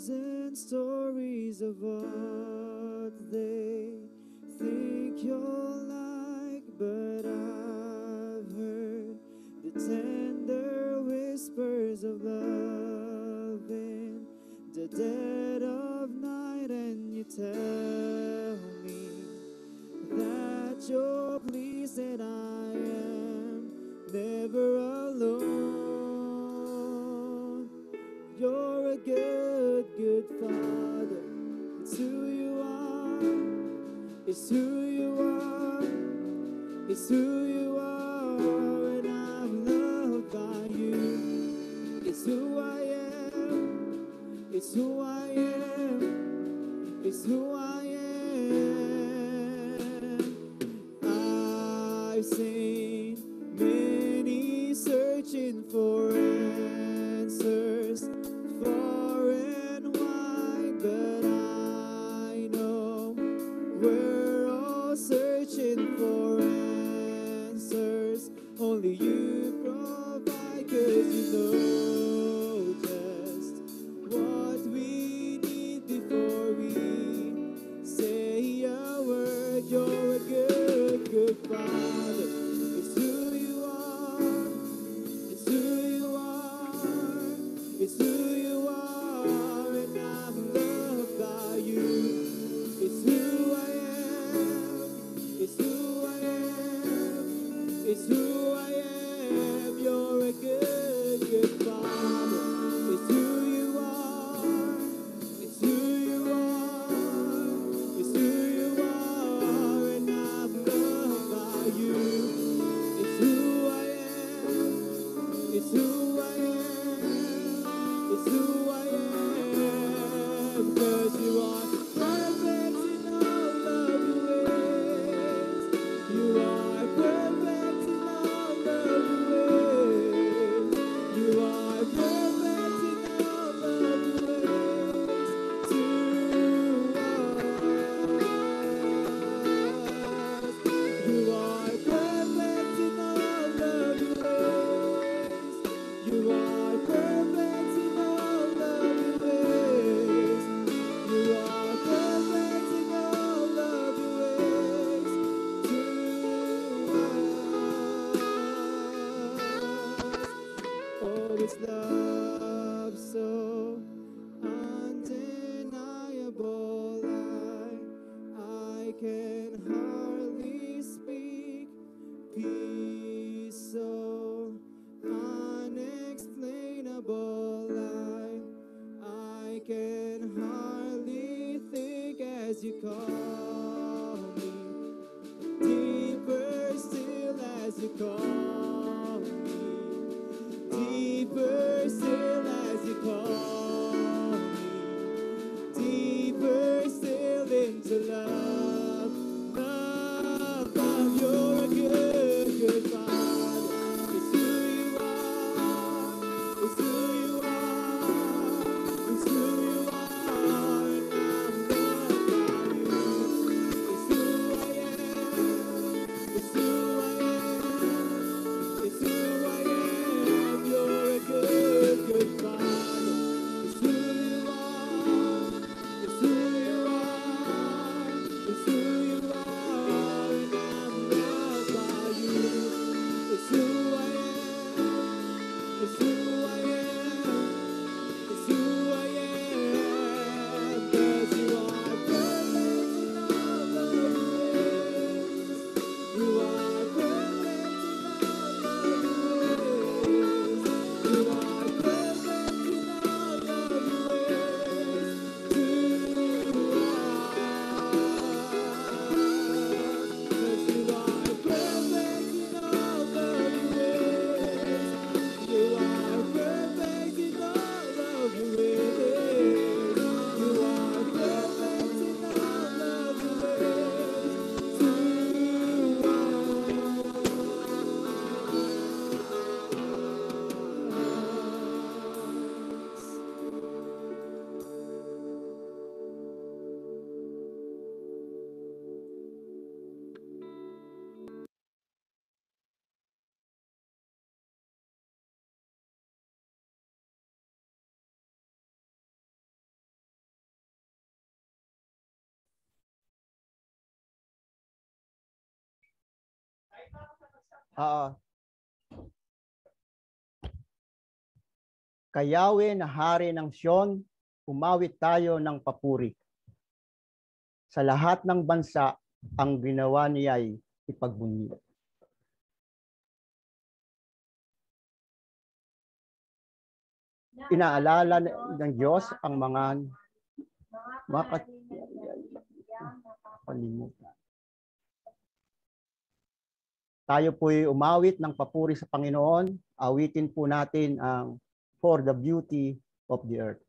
thousand stories of what they think you're like, but I've heard the tender whispers of love in the dead of night, and you tell me that you're pleased that I am never alone. You're a good, good Father. It's who you are. It's who you are. It's who you are, and I'm loved by you. It's who I am. It's who I am. It's who I am. I've seen many searching for answers far and wide, but I know we're all searching for answers. Only you provide, 'cause you know just what we need before we say a word. You're a good, good Father. It's who you are. It's who you are. It's who you are, and I'm loved by you. It's who I am. It's who I am. It's who I am. You're a good, good Father. It's who you are. It's who you are. It's who you are, and I'm loved by you. It's who I am. It's who I am. It's who I am. 'Cause you are perfect in all of your ways. You are perfect in all of your ways. You are perfect in all of your ways to us. You are perfect in all of your ways. You are perfect in all of your ways. You are perfect in all of your ways to us. Oh, it's love so undeniable. I can hardly speak. Peace so unexplainable. I can hardly think as you call me. Deeper still as you call me. Deeper still as you call me. Deeper still into love. Love, love, you're a good, good Father. It's who you are. It's who you are. It's who you are, and I'm loved by you. Kay Yahweh na hari ng Sion, umawit tayo ng papuri. Sa lahat ng bansa, ang ginawa niya ay ipagbunyi. Inaalala ng Diyos ang mga kalimutan. Tayo po'y umawit ng papuri sa Panginoon. Awitin po natin ang For the Beauty of the Earth.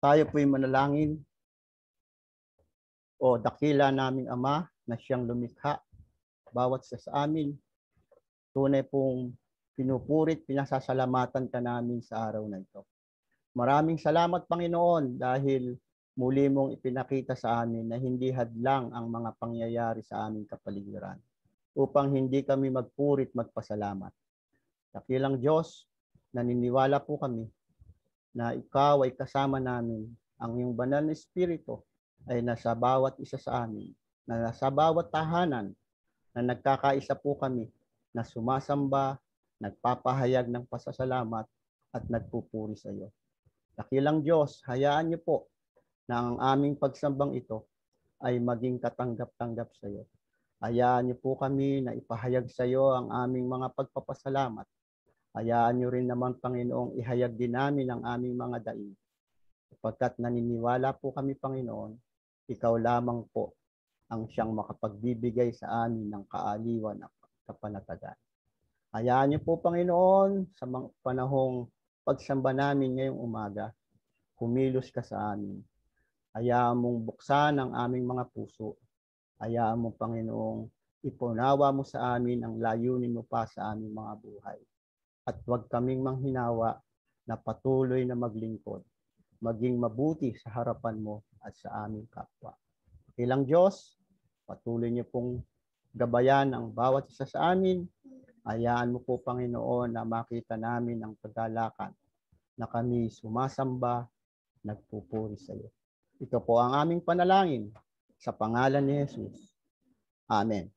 Tayo po'y manalangin. O dakila naming Ama na siyang lumikha, bawat sa amin, tunay pong pinupurit, pinasasalamatan ka namin sa araw na ito. Maraming salamat, Panginoon, dahil muli mong ipinakita sa amin na hindi hadlang ang mga pangyayari sa aming kapaligiran upang hindi kami magpurit magpasalamat. Dakilang Diyos, naniniwala po kami na ikaw ay kasama namin. Ang iyong banal na Espiritu ay nasa bawat isa sa amin, na nasa bawat tahanan, na nagkakaisa po kami, na sumasamba, nagpapahayag ng pasasalamat at nagpupuri sa iyo. Dakilang Diyos, hayaan niyo po na ang aming pagsambang ito ay maging katanggap-tanggap sa iyo. Hayaan niyo po kami na ipahayag sa iyo ang aming mga pagpapasalamat. Hayaan niyo rin naman, Panginoong, ihayag din namin ang aming mga daing. Sapagkat naniniwala po kami, Panginoon, ikaw lamang po ang siyang makapagbibigay sa amin ng kaaliwan at kapanatagan. Hayaan niyo po, Panginoon, sa mga panahong pagsamba namin ngayong umaga, kumilos ka sa amin. Hayaan mong buksan ang aming mga puso. Hayaan mo, Panginoong, ipunawa mo sa amin ang layunin mo pa sa aming mga buhay. At huwag kaming manghinawa na patuloy na maglingkod, maging mabuti sa harapan mo at sa aming kapwa. Ilang Diyos, patuloy niyo pong gabayan ang bawat isa sa amin. Hayaan mo po, Panginoon, na makita namin ang kagalakan na kami sumasamba, nagpupuri sa iyo. Ito po ang aming panalangin sa pangalan ni Jesus. Amen.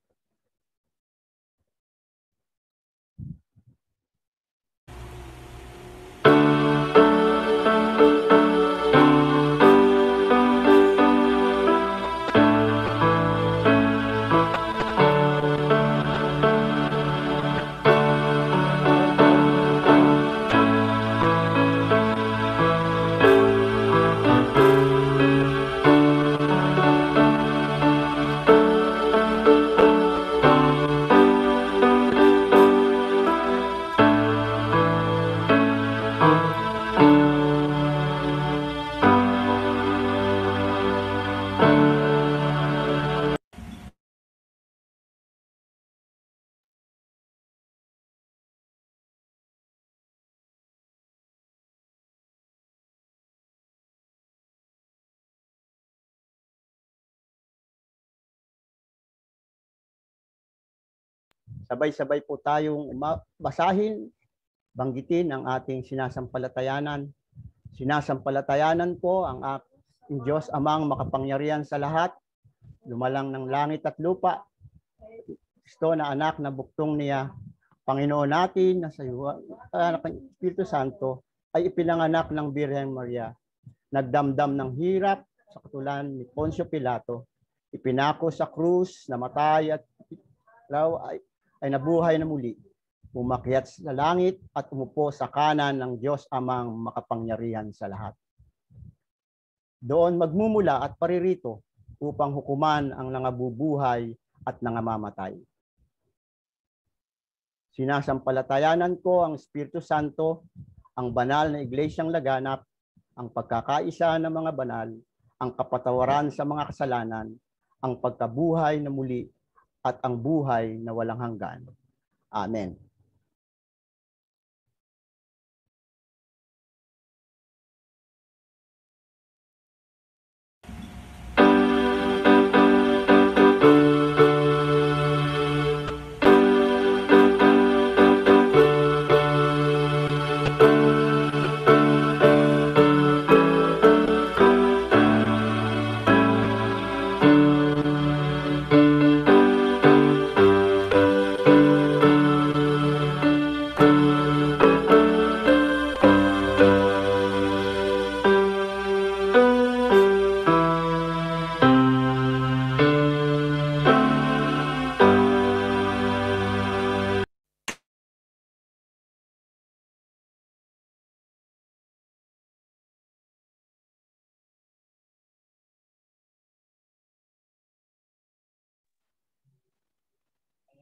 Sabay-sabay po tayong basahin, banggitin ang ating sinasampalatayanan. Sinasampalatayanan po ang ating Diyos Amang makapangyarihan sa lahat, lumalang ng langit at lupa. Kristo na anak na buktong niya, Panginoon natin na sa anak ng Espiritu Santo ay ipinanganak ng Birhen Maria. Nagdamdam ng hirap sa katulad ni Poncio Pilato. Ipinako sa krus, namatay at ay nabuhay na muli. Umakyat sa langit at umupo sa kanan ng Diyos Amang makapangyarihan sa lahat. Doon magmumula at paririto upang hukuman ang nangabubuhay at nangamamatay. Sinasampalatayanan ko ang Espiritu Santo, ang banal na iglesyang laganap, ang pagkakaisa ng mga banal, ang kapatawaran sa mga kasalanan, ang pagkabuhay na muli, at ang buhay na walang hanggan. Amen.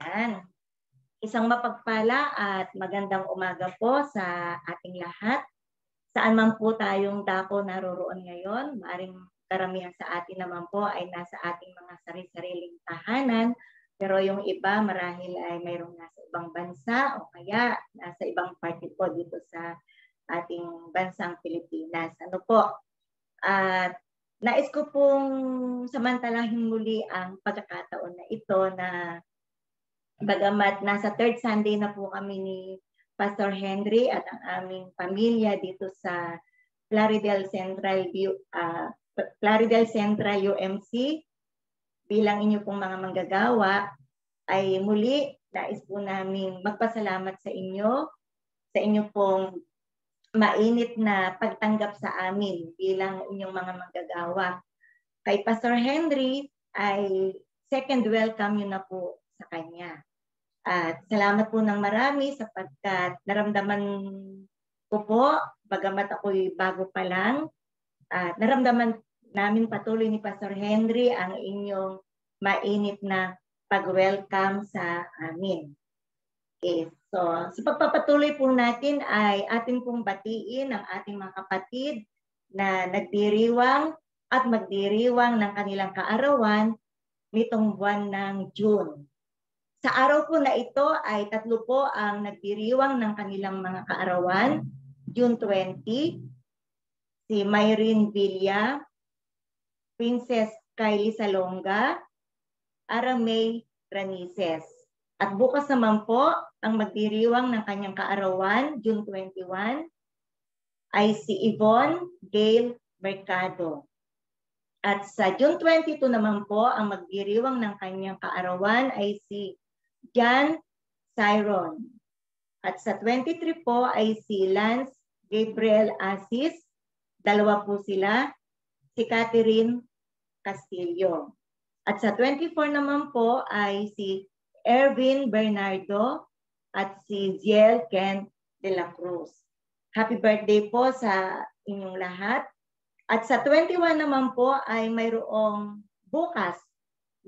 Ayan. Isang mapagpala at magandang umaga po sa ating lahat. Saan man po tayong dako naroroon ngayon, maaring karamihan sa atin naman po ay nasa ating mga sarili-sariling tahanan, pero yung iba marahil ay mayroong nasa ibang bansa o kaya nasa ibang parte po dito sa ating bansang Pilipinas. Ano po? At nais ko pong samantalahin muli ang pagkakataon na ito na bagamat nasa third Sunday na po kami ni Pastor Henry at ang aming pamilya dito sa Plaridel Central UMC bilang inyo pong mga manggagawa, ay muli nais po namin magpasalamat sa inyo pong mainit na pagtanggap sa amin bilang inyong mga manggagawa. Kay Pastor Henry ay second welcome yun na po sa kanya. At salamat po ng marami sapagkat naramdaman ko po, bagamat ako'y bago pa lang, at naramdaman namin patuloy ni Pastor Henry ang inyong mainit na pag-welcome sa amin. Okay, so sa pagpapatuloy po natin ay atin pong batiin ang ating mga kapatid na nagdiriwang at magdiriwang ng kanilang kaarawan nitong buwan ng June. Sa araw po na ito ay 3 po ang nagdiriwang ng kanilang mga kaarawan. June 20, si Myrene Villa, Princess Kylie Salonga, Aramay Ranices. At bukas naman po, ang magdiriwang ng kanyang kaarawan, June 21, ay si Yvonne Gail Mercado. At sa June 22 naman po, ang magdiriwang ng kanyang kaarawan ay si John Cyron. At sa 23 po ay si Lance Gabriel Asis, 2 po sila, si Catherine Castillo. At sa 24 naman po ay si Erwin Bernardo at si Ziel Ken de la Cruz. Happy birthday po sa inyong lahat. At sa 21 naman po ay mayroong bukas,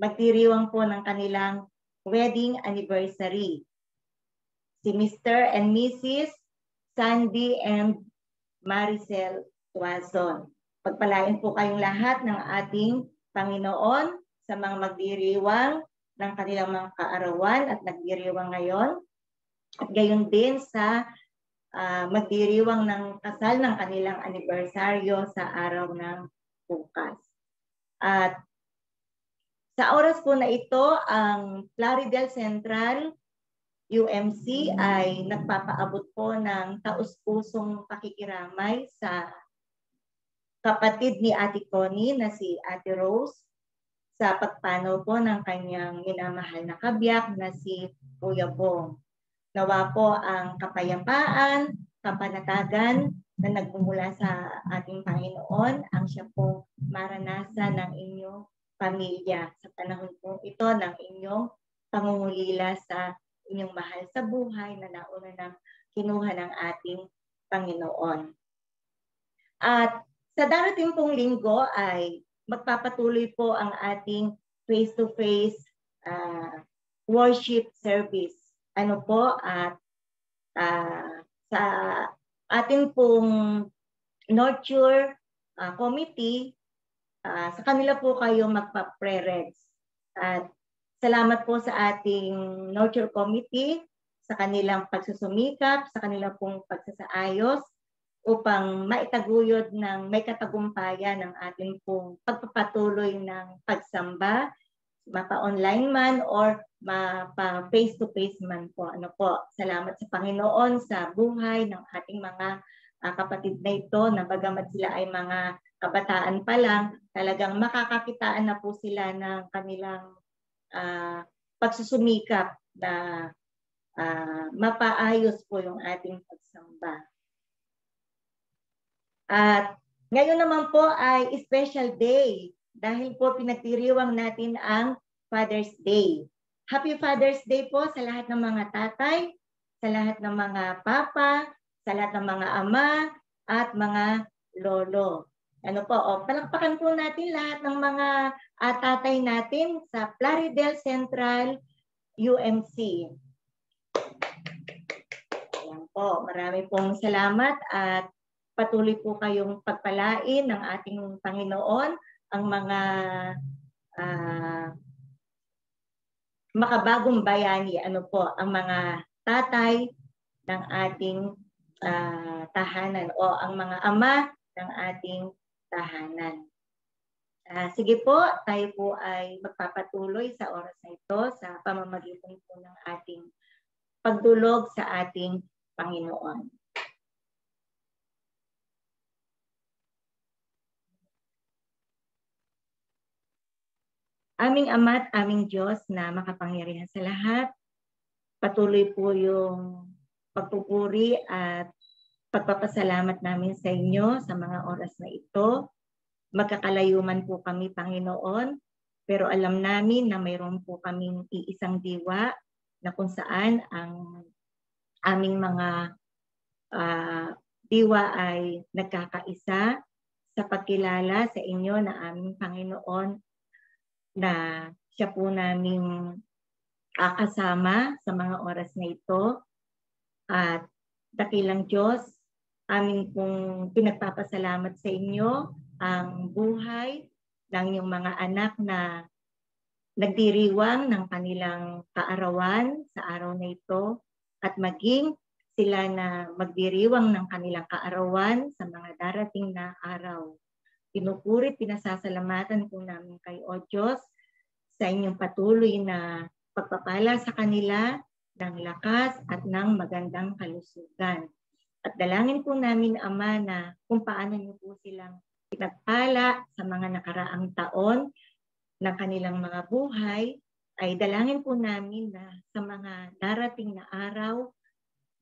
magdiriwang po ng kanilang wedding anniversary. Si Mr. and Mrs. Sandy and Maricel Tuazon. Pagpalain po kayong lahat ng ating Panginoon sa mga magdiriwang ng kanilang mga kaarawan at nagdiriwang ngayon. At gayon din sa magdiriwang ng kasal ng kanilang anibersaryo sa araw ng bukas. At sa oras po na ito, ang Plaridel Central UMC ay nagpapaabot po ng taus-pusong pakikiramay sa kapatid ni Ate Connie na si Ate Rose sa pagpanaw po ng kanyang minamahal na kabiyak na si Kuya Bong. Nawa po ang kapayapaan, kapanatagan na nagmumula sa ating Panginoon ang siya po maranasan ng inyong pamilya sa panahon po ito ng inyong pangungulila sa inyong mahal sa buhay na nauna ng kinuha ng ating Panginoon. At sa darating pong linggo ay magpapatuloy po ang ating face-to-face worship service. Ano po at sa ating pong nurture committee, sa kanila po kayo magpa-pre-regs. At salamat po sa ating nurture committee sa kanilang pagsusumikap, sa kanilang pong pagsasaayos upang maitaguyod ng may katagumpayan ng ating pong pagpapatuloy ng pagsamba, mapa-online man or mapa-face-to-face man po. Ano po, salamat sa Panginoon sa buhay ng ating mga kapatid na ito na bagamat sila ay mga kabataan pa lang, talagang makakakitaan na po sila ng kanilang pagsusumikap na mapaayos po yung ating pagsamba. At ngayon naman po ay special day dahil po pinagdiriwang natin ang Father's Day. Happy Father's Day po sa lahat ng mga tatay, sa lahat ng mga papa, sa lahat ng mga ama at mga lolo. Ano po, palakpakan po natin lahat ng mga tatay natin sa Plaridel Central UMC. Ayan po, marami pong salamat at patuloy po kayong pagpalain ng ating Panginoon ang mga makabagong bayani, ano po, ang mga tatay ng ating tahanan o ang mga ama ng ating tahanan. Sige po, tayo po ay magpapatuloy sa oras na ito sa pamamagitan po ng ating pagdulog sa ating Panginoon. Aming Ama at aming Diyos na makapangyarihan sa lahat, patuloy po yung pagpupuri at pagpapasalamat namin sa inyo sa mga oras na ito. Magkakalayuman po kami, Panginoon, pero alam namin na mayroon po kaming iisang diwa na kung saan ang aming mga diwa ay nagkakaisa sa pagkilala sa inyo na aming Panginoon na siya po naming kasama sa mga oras na ito. At dakilang Diyos, amin pong pinagpapasalamat sa inyo ang buhay ng inyong mga anak na nagdiriwang ng kanilang kaarawan sa araw na ito at maging sila na magdiriwang ng kanilang kaarawan sa mga darating na araw. Pinupurit, pinasasalamatan po namin kay O Diyos sa inyong patuloy na pagpapala sa kanila ng lakas at ng magandang kalusugan. At dalangin po namin, Ama, na kung paano niyo po silang pinagpala sa mga nakaraang taon ng kanilang mga buhay, ay dalangin po namin na sa mga darating na araw,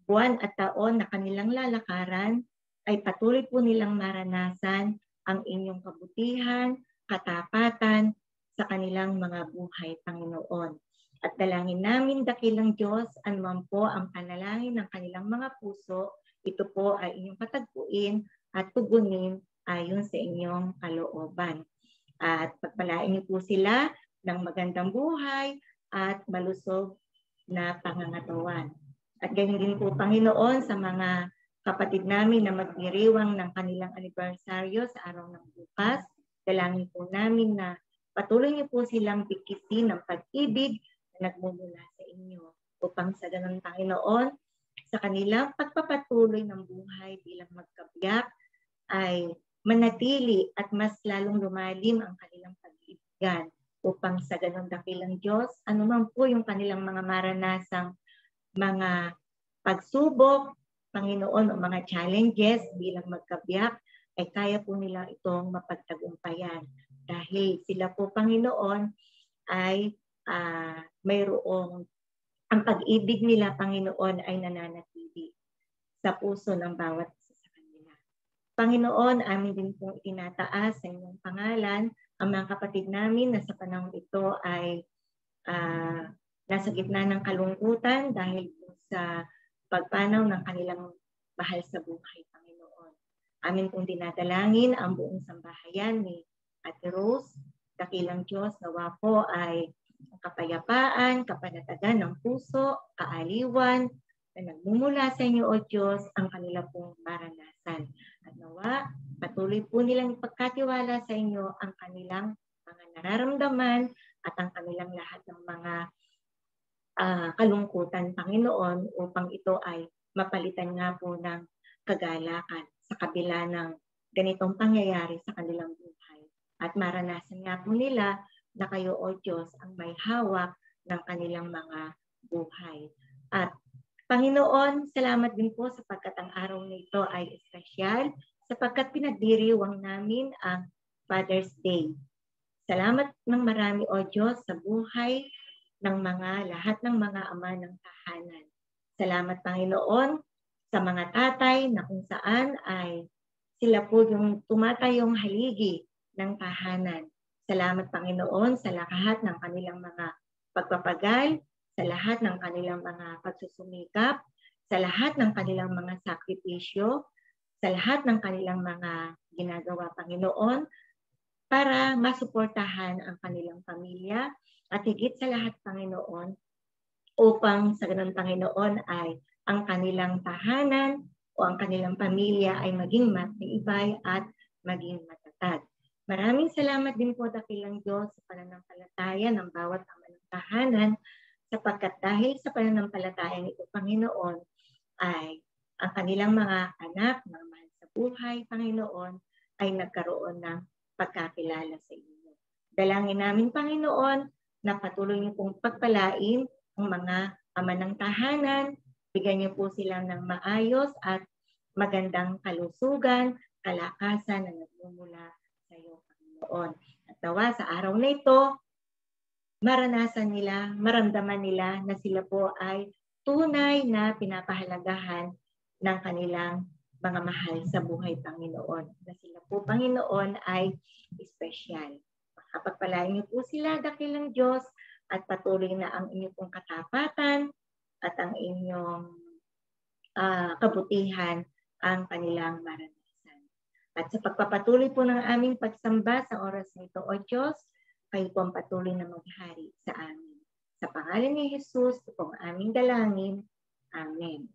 buwan at taon na kanilang lalakaran, ay patuloy po nilang maranasan ang inyong kabutihan, katapatan sa kanilang mga buhay, Panginoon. At dalangin namin, dakilang Diyos, anuman po ang panalangin ng kanilang mga puso, ito po ay inyong patagpuin at tugunin ayon sa inyong kalooban. At pagpalain niyo po sila ng magandang buhay at malusog na pangangatawan. At ganyan din po, Panginoon, sa mga kapatid namin na magdiriwang ng kanilang anibersaryo sa araw ng bukas, dalangin po namin na patuloy niyo po silang bigkisin ng pag-ibig na nagmumula sa inyo upang sa ganun, Panginoon, sa kanilang pagpapatuloy ng buhay bilang magkabiyak ay manatili at mas lalong lumalim ang kanilang pag-ibigan upang sa ganun, dakilang Diyos, anuman po yung kanilang mga maranasang mga pagsubok, Panginoon, o mga challenges bilang magkabiyak, ay kaya po nila itong mapagtagumpayan. Dahil sila po, Panginoon, ay mayroong ang pag-ibig nila, Panginoon, ay nananatili sa puso ng bawat isa sa kanila. Panginoon, amin din pong itinataas sa inyong pangalan ang mga kapatid namin na sa panahon ito ay nasa gitna ng kalungkutan dahil sa pagpanaw ng kanilang mahal sa buhay, Panginoon. Amin pong dinadalangin ang buong sambahayan ni Ate Rose, dakilang Diyos, nawa po ay kapayapaan, kapanatagan ng puso, kaaliwan, na nagmumula sa inyo, O Diyos, ang kanila pong maranasan. At nawa, patuloy po nilang ipagkatiwala sa inyo ang kanilang mga nararamdaman at ang kanilang lahat ng mga kalungkutan, Panginoon, upang ito ay mapalitan nga po ng kagalakan sa kabila ng ganitong pangyayari sa kanilang buhay. At maranasan nga po nila na kayo, O Diyos, ang may hawak ng kanilang mga buhay. At Panginoon, salamat din po sapagkat ang araw na ito ay espesyal, sapagkat pinagdiriwang namin ang Father's Day. Salamat ng marami, O Diyos, sa buhay ng lahat ng mga ama ng tahanan. Salamat, Panginoon, sa mga tatay na kung saan ay sila po yung tumatayong haligi ng tahanan. Salamat, Panginoon, sa lahat ng kanilang mga pagpapagal, sa lahat ng kanilang mga pagsusumikap, sa lahat ng kanilang mga sakripisyo, sa lahat ng kanilang mga ginagawa, Panginoon, para masuportahan ang kanilang pamilya at higit sa lahat, Panginoon, upang sa ganun, Panginoon, ay ang kanilang tahanan o ang kanilang pamilya ay maging matibay at maging matatag. Maraming salamat din po, dakilang Diyos, sa pananampalataya ng bawat ama ng tahanan, sapagkat dahil sa pananampalataya nito, Panginoon, ay ang kanilang mga anak, mga mahal sa buhay, Panginoon, ay nagkaroon ng pagkakilala sa inyo. Dalangin namin, Panginoon, na patuloy niyo pong pagpalain ang mga ama ng tahanan, bigyan niyo po sila ng maayos at magandang kalusugan, kalakasan na nagmumula sa iyo, Panginoon. At nawa sa araw na ito, maranasan nila, maramdaman nila na sila po ay tunay na pinapahalagahan ng kanilang mga mahal sa buhay, Panginoon. Na sila po, Panginoon, ay espesyal. Makapagpalain niyo po sila, dakilang Diyos, at patuloy na ang inyong pong katapatan at ang inyong kabutihan ang kanilang maranasan. At sa pagpapatuloy po ng aming pagsamba sa oras na ito, O Diyos, kayo po ang patuloy na maghari sa amin. Sa pangalan ni Jesus, ito po ang aming dalangin. Amen.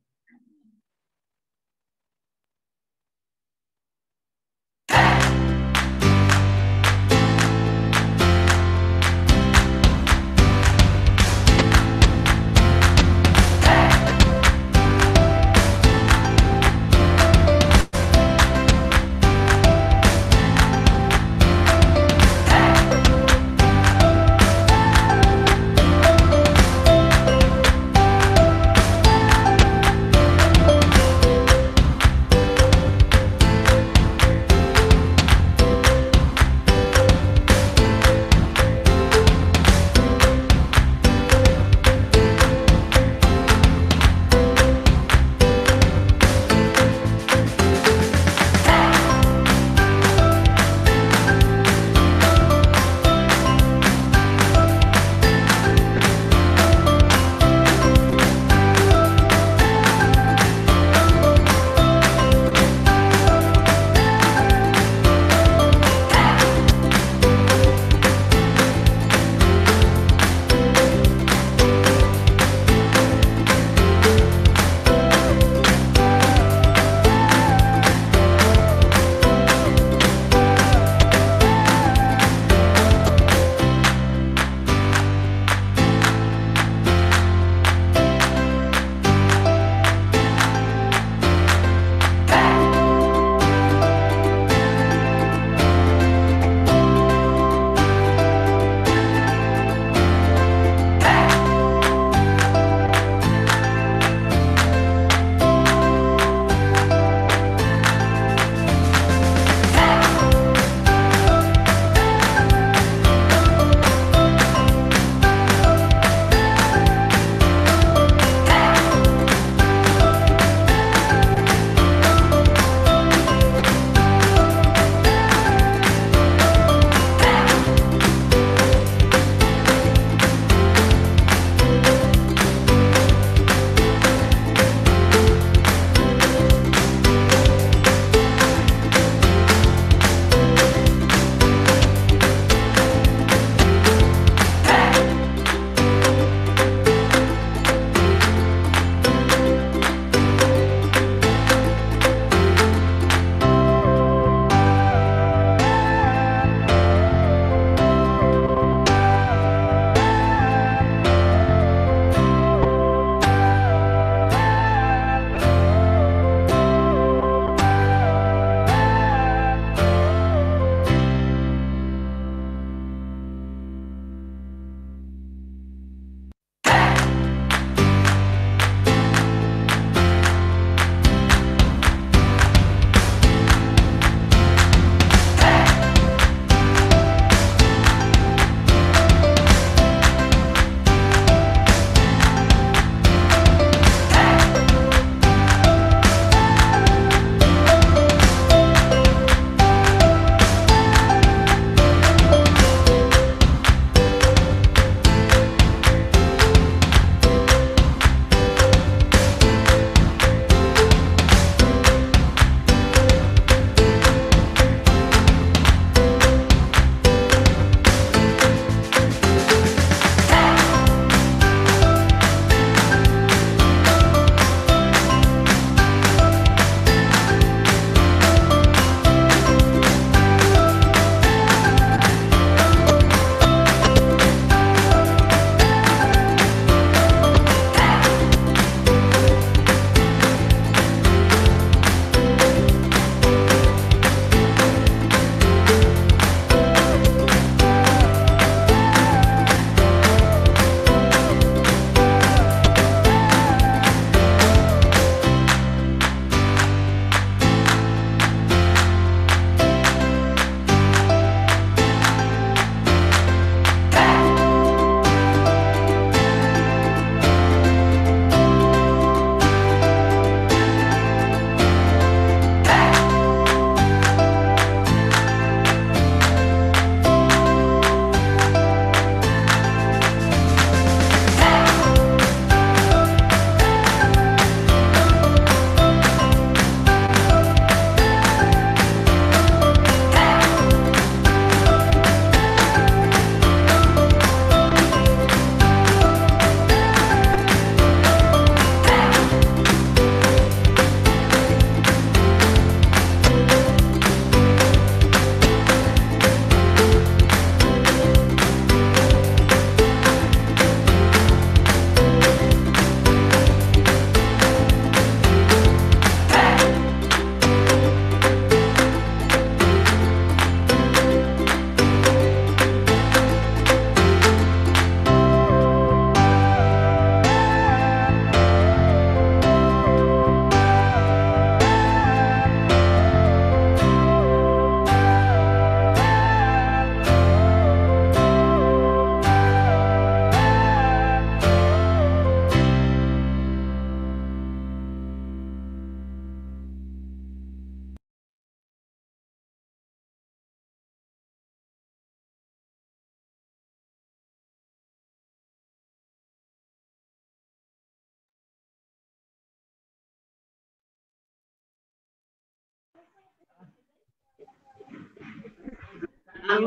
Ang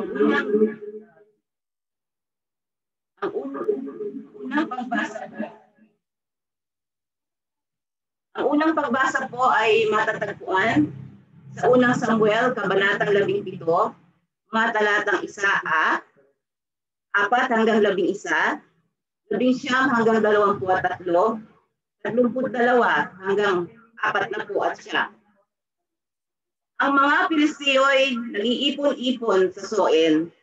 unang pagbasa po ay matatagpuan sa unang Samuel, Kabanatang 17, mga talatang 1a, 4 hanggang 11, 19 hanggang 23, 32 hanggang 49. Ang mga Pilistiyo'y nag-iipon-ipon sa Soen,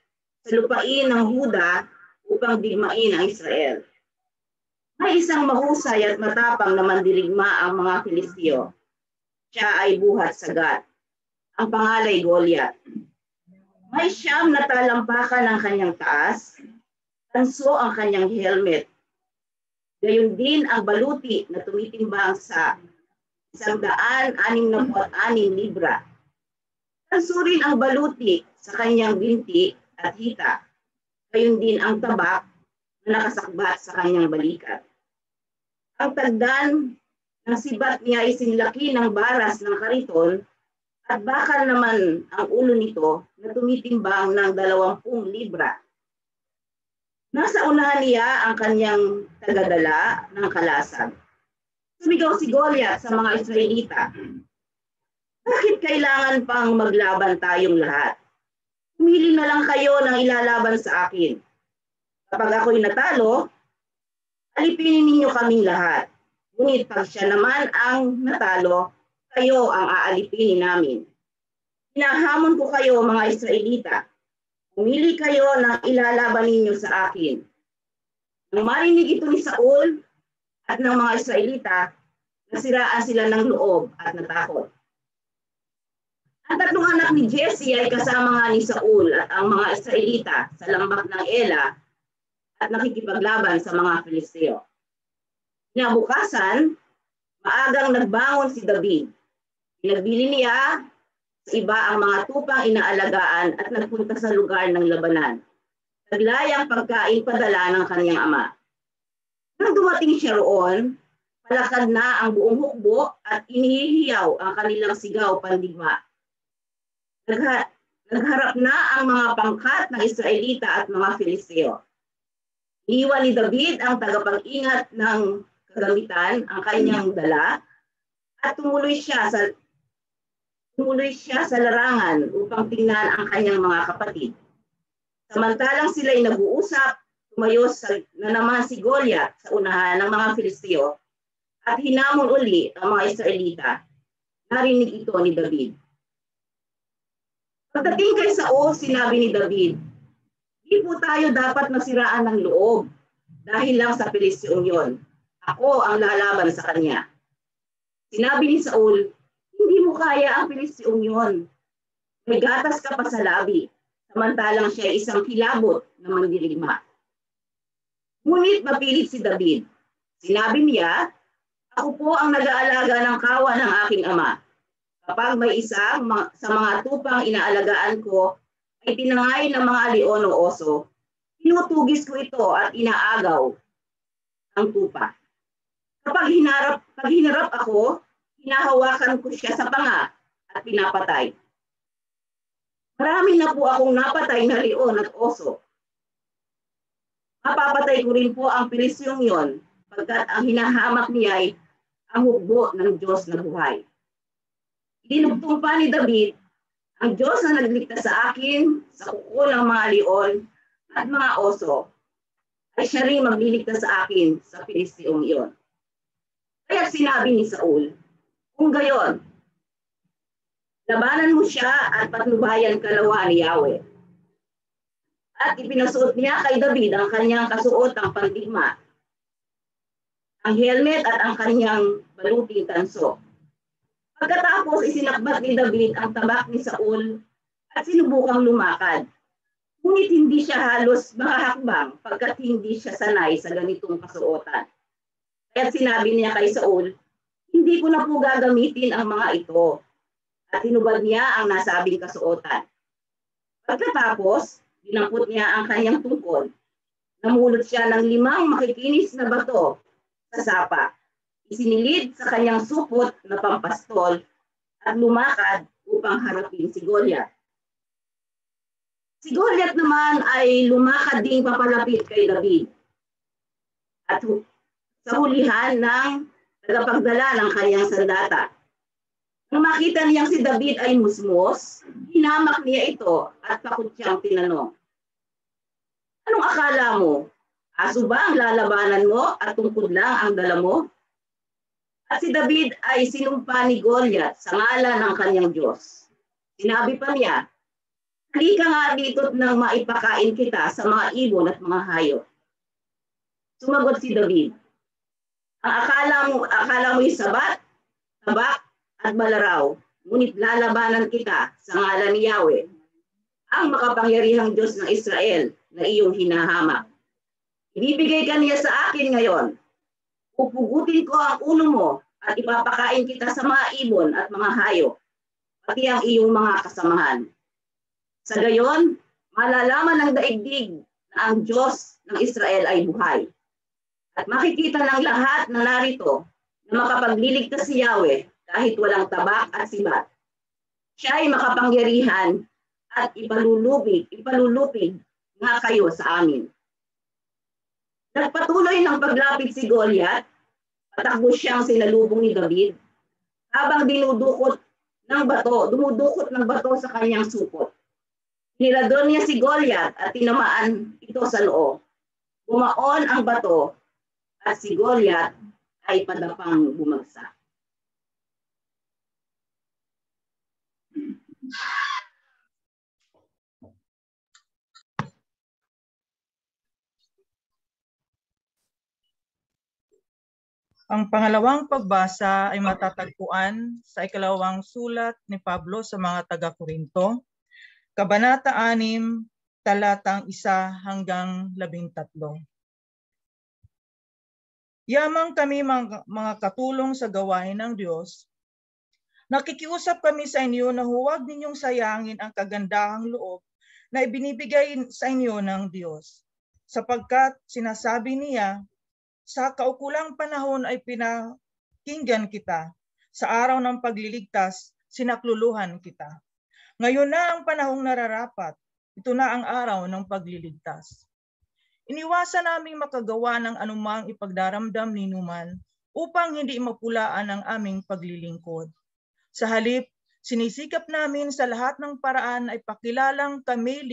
sa lupain ng Huda upang digmain ang Israel. May isang mahusay at matapang na mandirigma ang mga Filistiyo. Siya ay buhat sa Gat. Ang pangalay Goliath. May 9 na talampakan ang kanyang taas, tanso ang kanyang helmet. Gayon din ang baluti na tumitimbang sa 166 libra. Tanso rin ang baluti sa kanyang binti at hita. Gayon din ang tabak na nakasakbat sa kanyang balikat. Ang tagdan ng sibat niya ay sinlaki ng baras ng kariton at bakal naman ang ulo nito na tumitimbang ng 20 libra. Nasa unahan niya ang kanyang tagadala ng kalasag. Sumigaw si Goliath sa mga Israelita, "Bakit kailangan pang maglaban tayong lahat? Pumili na lang kayo ng ilalaban sa akin. Kapag ako'y natalo, alipinin ninyo kaming lahat. Ngunit pag siya naman ang natalo, kayo ang aalipinin namin. Hinahamon ko kayo mga Israelita. Pumili kayo ng ilalaban ninyo sa akin." Nang marinig ito ni Saul at ng mga Israelita, nasiraan sila ng loob at natakot. Ang 3 anak ni Jesse ay kasama nga ni Saul at ang mga Israelita sa lambak ng Ela at nakikipaglaban sa mga Filisteo. Kinabukasan, maagang nagbangon si David. Pinagbili niya sa iba ang mga tupang inaalagaan at nagpunta sa lugar ng labanan. Taglay ang pagkain padala ng kanyang ama. Nang dumating siya roon, palakad na ang buong hukbo at inihiyaw ang kanilang sigaw pandigma. Nagharap na ang mga pangkat ng Israelita at mga Filisteo. Iniwan ni David ang tagapag-ingat ng kagamitan, ang kanyang dala, at tumuloy siya sa larangan upang tingnan ang kanyang mga kapatid. Samantalang sila'y nag-uusap, tumayo na naman si Goliath sa unahan ng mga Filisteo at hinamon uli ang mga Israelita. Narinig ito ni David. Pagdating kay Saul, sinabi ni David, "Di po tayo dapat masiraan ng loob dahil lang sa Filistiyong yon. Ako ang lalaban sa kanya." Sinabi ni Saul, "Hindi mo kaya ang Filistiyong yon. May gatas ka pa sa labi, samantalang siya ay isang kilabot na mandirigma." Ngunit mapilit si David. Sinabi niya, "Ako po ang nag-aalaga ng kawan ng aking ama. Kapag may isa sa mga tupang inaalagaan ko ay tinangay ng mga leon o oso, tinutugis ko ito at inaagaw ang tupa. Kapag hinarap ako, hinahawakan ko siya sa panga at pinapatay. Marami na po akong napatay na leon at oso. Mapapatay ko rin po ang Pilistiyong yon, pagkat ang hinahamak niya ay ang hukbo ng Diyos na buhay." Dinugtong pa ni David, "Ang Diyos na nagligtas sa akin sa kuko ng mga leon at mga oso, ay siya rin magliligtas sa akin sa Pilistiyong iyon." Kaya sinabi ni Saul, "Kung gayon, labanan mo siya at patnubayan kalawa ni Yahweh." At ipinasuot niya kay David ang kanyang kasuotang pandigma, ang helmet at ang kanyang baluting tanso. Pagkatapos isinakbat ni David ang tabak ni Saul at sinubukang lumakad. Ngunit hindi siya halos makahakbang pagkat hindi siya sanay sa ganitong kasuotan. Kaya sinabi niya kay Saul, "Hindi ko na po gagamitin ang mga ito." At hinubad niya ang nasabing kasuotan. Pagkatapos, dinampot niya ang kanyang tungkod. Namulot siya ng 5 makikinis na bato sa sapa. Isinilid sa kanyang supot na pampastol at lumakad upang harapin si Goliath. Si Goliath naman ay lumakad ding papalapit kay David. At sa hulihan ng tagapagdala ng kanyang sandata. Nang makita niyang si David ay musmos, hinamak niya ito at takot siyang tinanong, "Anong akala mo? Aso ba ang lalabanan mo at tungkod lang ang dala mo?" At si David ay sinumpa ni Goliath sa ngalan ng kanyang Diyos. Sinabi pa niya, "Halika nga dito nang maipakain kita sa mga ibon at mga hayop." Sumagot si David, "Ang akala mo'y sabat, tabak at balaraw, ngunit lalabanan kita sa ngalan ni Yahweh, ang makapangyarihang Diyos ng Israel na iyong hinahamak. Ibibigay ka niya sa akin ngayon. Pupugutin ko ang ulo mo at ipapakain kita sa mga ibon at mga hayop, pati ang iyong mga kasamahan. Sa gayon, malalaman ng daigdig na ang Diyos ng Israel ay buhay. At makikita ng lahat na narito na makapagliligtas si Yahweh kahit walang tabak at sibat. Siya ay makapangyarihan at ipalulupig nga kayo sa amin." Nagpatuloy ng paglapit si Goliath, patakbo siyang sinalubong ni David, habang dumudukot ng bato sa kanyang supot. Nirador niya si Goliath at tinamaan ito sa noo. Bumaon ang bato at si Goliath ay padapang bumagsak. Ang pangalawang pagbasa ay matatagpuan sa ikalawang sulat ni Pablo sa mga taga-Korinto, Kabanata 6, talatang 1 hanggang 13. Yamang kami mga katulong sa gawain ng Diyos, nakikiusap kami sa inyo na huwag ninyong sayangin ang kagandahang loob na ibinibigay sa inyo ng Diyos, sapagkat sinasabi niya, sa kaukulang panahon ay pinakinggan kita. Sa araw ng pagliligtas, sinakluluhan kita. Ngayon na ang panahong nararapat. Ito na ang araw ng pagliligtas. Iniwasan naming makagawa ng anumang ipagdaramdam ni Numan upang hindi mapulaan ang aming paglilingkod. Sa halip, sinisikap namin sa lahat ng paraan ay pakilalang kami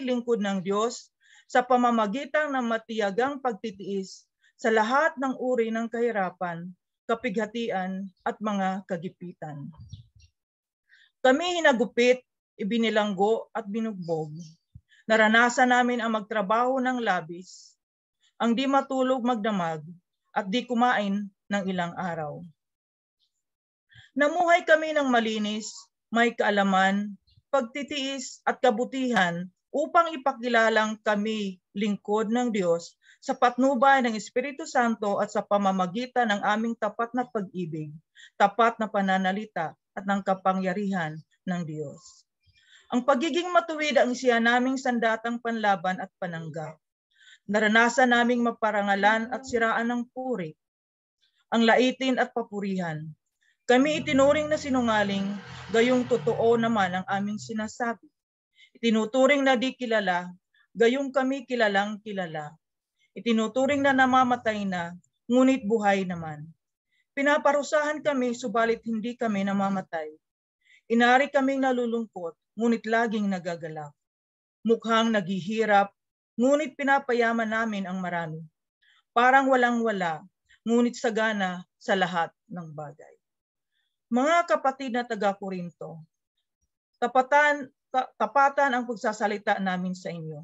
lingkod ng Diyos sa pamamagitan ng matiyagang pagtitiis sa lahat ng uri ng kahirapan, kapighatian at mga kagipitan. Kami hinagupit, ibinilanggo at binugbog. Naranasan namin ang magtrabaho ng labis, ang di matulog magdamag at di kumain ng ilang araw. Namuhay kami ng malinis, may kaalaman, pagtitiis at kabutihan upang ipakilalang kami lingkod ng Diyos sa patnubay ng Espiritu Santo at sa pamamagitan ng aming tapat na pag-ibig, tapat na pananalita at ng kapangyarihan ng Diyos. Ang pagiging matuwid ang siya naming sandatang panlaban at pananggap. Naranasan naming maparangalan at siraan ng puri, ang laitin at papurihan. Kami itinuring na sinungaling, gayong totoo naman ang aming sinasabi. Itinuturing na di kilala, gayong kami kilalang kilala. Itinuturing na namamatay na, ngunit buhay naman. Pinaparusahan kami, subalit hindi kami namamatay. Inari kaming nalulungkot, ngunit laging nagagalak. Mukhang naghihirap, ngunit pinapayaman namin ang marami. Parang walang-wala, ngunit sagana sa lahat ng bagay. Mga kapatid na taga-Korinto, tapatan ang pagsasalita namin sa inyo.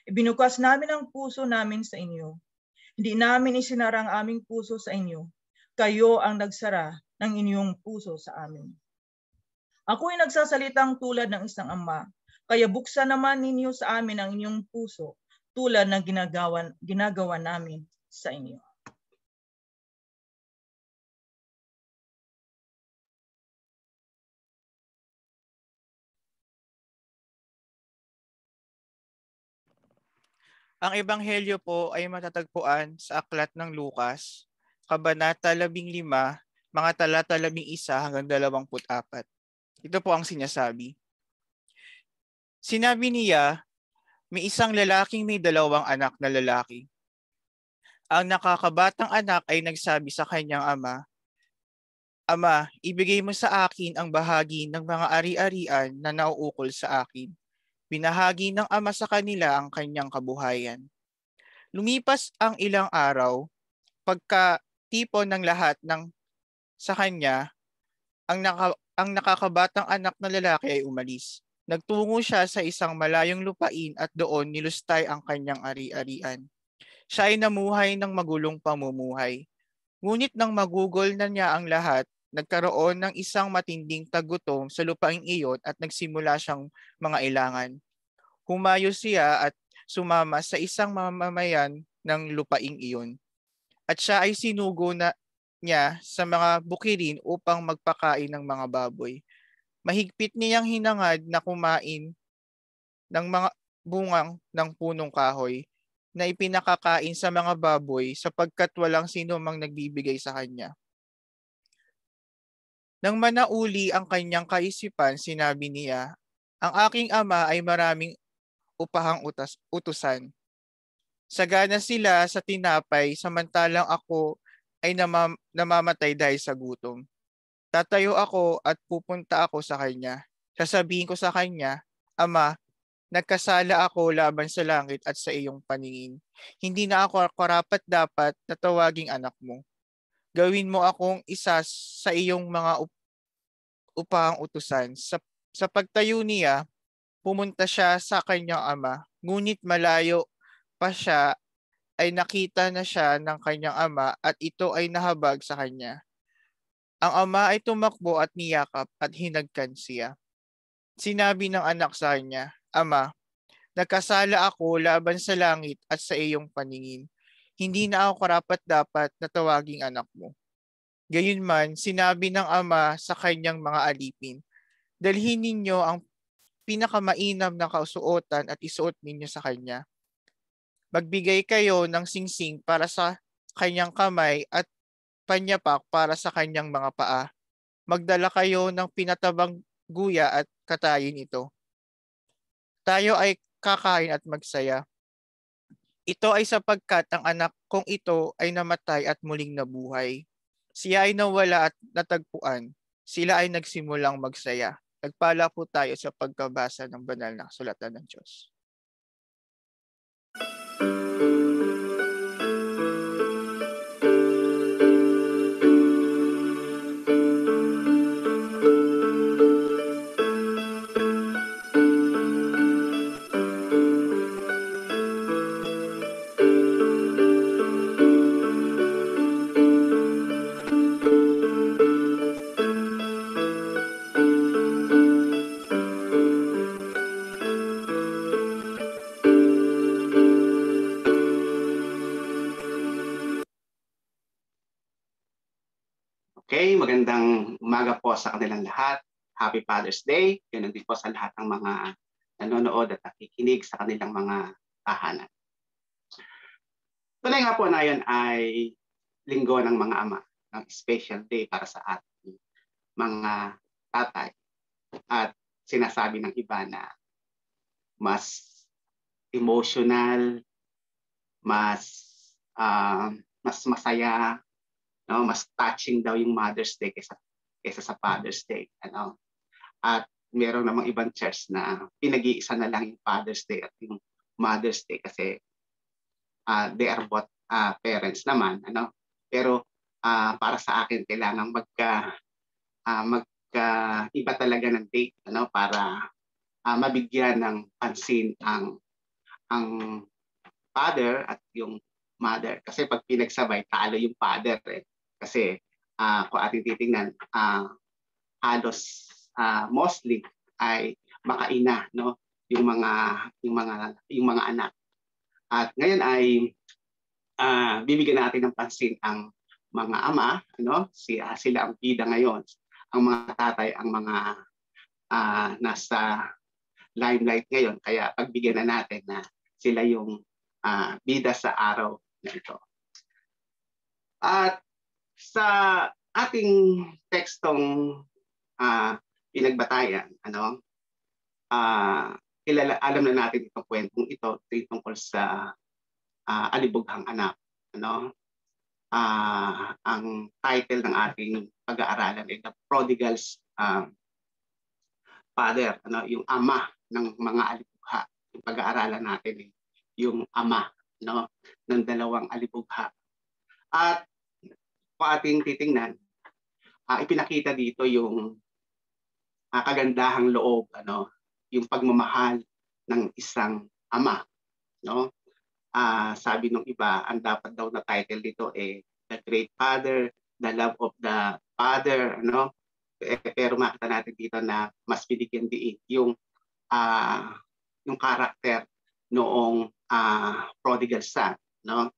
Ibinukas namin ang puso namin sa inyo. Hindi namin isinara ang aming puso sa inyo. Kayo ang nagsara ng inyong puso sa amin. Ako'y nagsasalitang tulad ng isang ama, kaya buksan naman ninyo sa amin ang inyong puso tulad ng ginagawa namin sa inyo. Ang ebanghelyo po ay matatagpuan sa aklat ng Lucas, Kabanata 15, mga talata 11 hanggang 24. Ito po ang sinasabi. Sinabi niya, may isang lalaking may 2 anak na lalaki. Ang nakakabatang anak ay nagsabi sa kanyang ama, Ama, ibigay mo sa akin ang bahagi ng mga ari-arian na nauukol sa akin. Binahagi ng ama sa kanila ang kanyang kabuhayan. Lumipas ang ilang araw, pagkatipon ng lahat sa kanya, ang nakakabatang anak na lalaki ay umalis. Nagtungo siya sa isang malayong lupain at doon nilustay ang kanyang ari-arian. Siya ay namuhay ng magulong pamumuhay. Ngunit nang magugol na niya ang lahat, nagkaroon ng isang matinding tagutom sa lupaing iyon at nagsimula siyang mga ilangan. Humayo siya at sumama sa isang mamamayan ng lupaing iyon. At siya ay sinugo niya sa mga bukirin upang magpakain ng mga baboy. Mahigpit niyang hinangad na kumain ng mga bungang ng punong kahoy na ipinakakain sa mga baboy sapagkat walang sino mang nagbibigay sa kanya. Nang manauli ang kanyang kaisipan, sinabi niya, ang aking ama ay maraming upahang utusan. Sagana sila sa tinapay samantalang ako ay namamatay dahil sa gutom. Tatayo ako at pupunta ako sa kanya. Sasabihin ko sa kanya, Ama, nagkasala ako laban sa langit at sa iyong paningin. Hindi na ako karapat-dapat na tawaging anak mo. Gawin mo akong isa sa iyong mga upahang utusan. Sa pagtayo niya, pumunta siya sa kanyang ama. Ngunit malayo pa siya ay nakita na siya ng kanyang ama at ito ay nahabag sa kanya. Ang ama ay tumakbo at niyakap at hinagkan siya. Sinabi ng anak sa kanya, Ama, nagkasala ako laban sa langit at sa iyong paningin. Hindi na ako karapat-dapat na tawaging anak mo. Gayunman, sinabi ng ama sa kanyang mga alipin, dalhin ninyo ang pinakamainam na kasuotan at isuot ninyo sa kanya. Magbigay kayo ng singsing para sa kanyang kamay at panyapak para sa kanyang mga paa. Magdala kayo ng pinatabang guya at katayin ito. Tayo ay kakain at magsaya. Ito ay sapagkat ang anak kong ito ay namatay at muling nabuhay. Siya ay nawala at natagpuan. Sila ay nagsimulang magsaya. Nagpala po tayo sa pagkabasa ng banal na kasulatan ng Diyos. Okay, magandang umaga po sa kanilang lahat. Happy Father's Day. Ganun din po sa lahat ng mga nanonood at nakikinig sa kanilang mga tahanan. Tunay nga po na yun ay linggo ng mga ama, ng special day para sa ating mga tatay. At sinasabi ng iba na mas emotional, mas masaya, no, mas touching daw yung Mother's Day kaysa sa Father's Day, ano. At meron namang ibang church na pinag-iisa na lang yung Father's Day at yung Mother's Day kasi they are both parents naman, ano. Pero para sa akin kailangan iba talaga ng date, ano, para mabigyan ng pansin ang father at yung mother, kasi pag pinagsabay talo yung father kasi kung ating titingnan halos mostly ay makaina, no, yung mga anak. At ngayon ay bibigyan natin ng pansin ang mga ama, ano, sila ang bida ngayon. Ang mga tatay ang mga nasa limelight ngayon, kaya pagbigyan na natin na sila yung bida sa araw na ito. At sa ating tekstong pinagbatayan, ano, alam na natin itong kwentong ito tungkol sa alibughang anak. Ano? Ang title ng ating pag-aaralan ay The Prodigal's Father, ano? Yung ama ng mga alibugha. Yung pag-aaralan natin yung ama, no, ng dalawang alibugha. At kung ating titingnan, ipinakita dito yung kagandahang loob, ano, yung pagmamahal ng isang ama, no? Sabi ng iba, ang dapat daw na title dito The Great Father, The Love of the Father, ano? Pero makita natin dito na mas binigyan diin yung karakter noong prodigal son, no?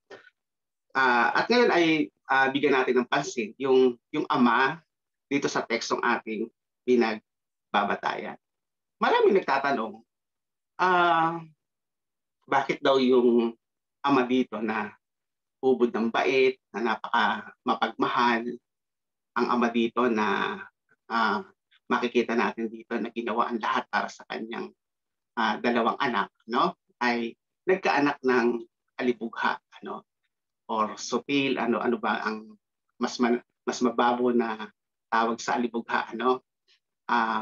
At ngayon ay bigyan natin ng pansin yung ama dito sa tekstong ating pinagbabatayan. Maraming nagtatanong, bakit daw yung ama dito na ubod ng bait, na napaka mapagmahal, ang ama dito na makikita natin dito na ginawa ang lahat para sa kanyang dalawang anak, no? Ay nagkaanak ng alibugha, ano? Or supil, ano ba ang mas mababaw na tawag sa alibugha, ano?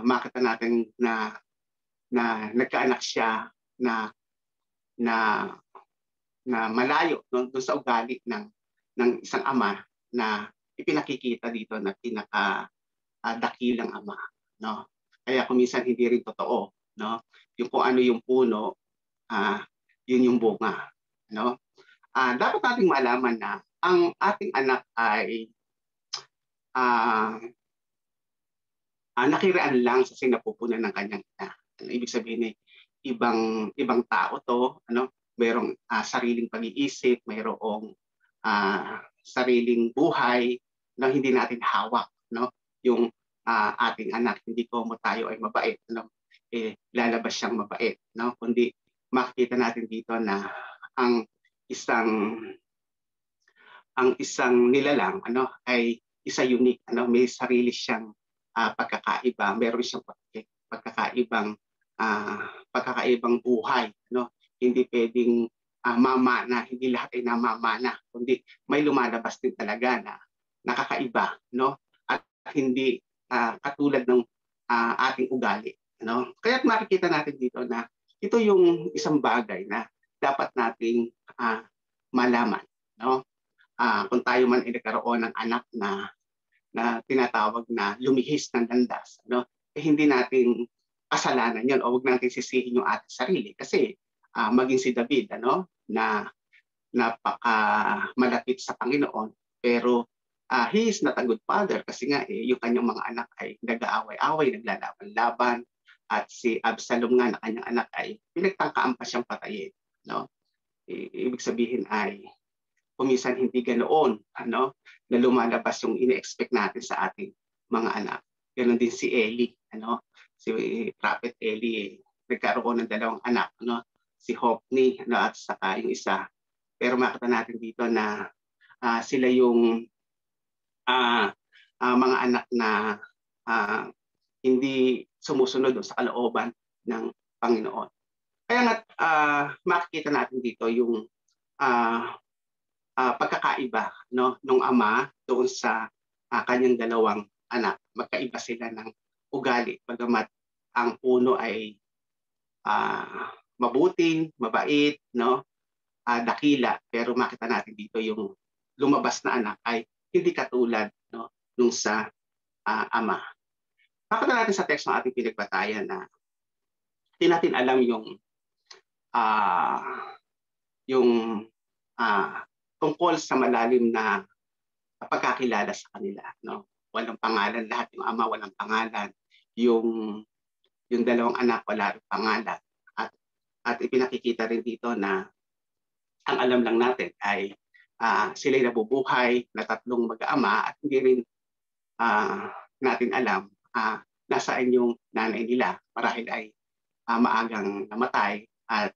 Makita natin na nagkaanak siya na malayo doon sa ugali ng isang ama na ipinakikita dito na dakilang ama, no? Kaya kung minsan hindi rin totoo, no? Yung kung ano yung puno, yun yung bunga, no? Dapat nating malaman na ang ating anak ay nakiraan lang sa sinapupunan ng kanyang ina. Ibig sabihin ibang tao to, ano? Mayroong sariling pag-iisip, mayroong sariling buhay na hindi natin hawak, no? Yung ating anak, hindi ko mo tayo ay mabait, no? Lalabas siyang mabait, no? Kundi makikita natin dito na ang isang nilalang, ano, ay isa unique, ano? May sarili siyang pagkakaiba, meron siyang pagkakaibang buhay, no? Hindi pwedeng mamana, hindi lahat ay namamana, kundi may lumalabas din talaga na nakakaiba, no? At hindi katulad ng ating ugali, no? Kaya makikita natin dito na ito yung isang bagay na dapat nating malaman, no? Kung tayo man ay nagkaroon ng anak na tinatawag na lumihis ng landas, no? Hindi natin kasalanan yun, o huwag natin sisihin yung ating sarili, kasi maging si David, ano, na napaka malapit sa Panginoon, pero he is not a good father kasi nga yung kanyang mga anak ay nag-aaway-away, naglalaban-laban, at si Absalom nga na kanyang anak ay pinagtangkaan pa siyang patayin, no? Ibig sabihin ay kuminsan hindi ganoon, ano, na lumalabas yung ine-expect natin sa ating mga anak. Ganon din si Eli, ano, si Prophet Eli, nagkaroon ng dalawang anak, ano, si Hophni, ano, at saka yung isa. Pero makita natin dito na sila yung mga anak na hindi sumusunod sa kalooban ng Panginoon. Kaya nga makikita natin dito yung pagkakaiba, no, nung ama doon sa kanyang dalawang anak. Magkaiba sila ng ugali, bagamat ang puno ay mabuting, mabait, no, dakila, pero makita natin dito yung lumabas na anak ay hindi katulad, no, nung sa ama. Makita natin sa text ng ating pinagbatayan na hindi natin alam yung tungkol sa malalim na pagkakilala sa kanila, no? Walang pangalan lahat, yung ama walang pangalan, yung dalawang anak wala ring pangalan, at ipinakikita rin dito na ang alam lang natin ay sila'y nabubuhay na tatlong mag-ama, at hindi rin natin alam nasaan yung nanay nila, marahil ay maagang namatay, at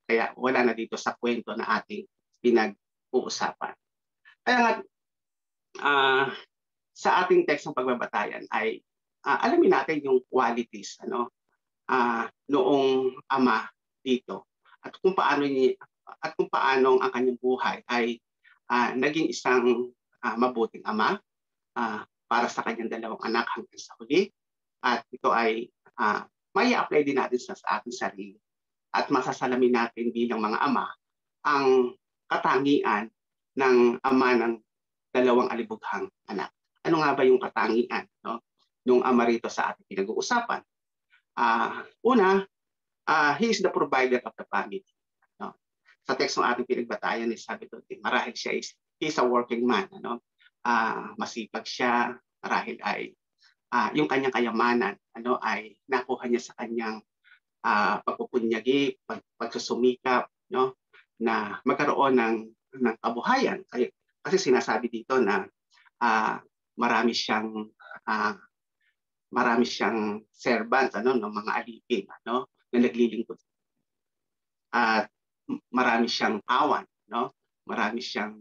kaya wala na dito sa kwento na ating pinag-uusapan. Kaya nga sa ating text ng pagbabatayan ay alamin natin yung qualities, ano, noong ama dito at kung paano ang kanyang buhay ay naging isang mabuting ama para sa kanyang dalawang anak hanggang sa huli. At ito ay may apply din natin sa ating sarili. At masasalamin natin bilang mga ama ang katangian ng ama ng dalawang alibughang anak. Ano nga ba yung katangian nung ama rito sa ating pinag-uusapan? Una, he is the provider of the family. Sa text ng ating pinagbatayan, sabi doon, marahil siya is a working man. Masipag siya, marahil ay yung kanyang kayamanan ay nakuha niya sa kanyang pagpupunyagi, pagsusumikap, na magkaroon ng kabuhayan. Kasi sinasabi dito na marami siyang servant ng mga alipin na naglilingkod. At marami siyang awan, marami siyang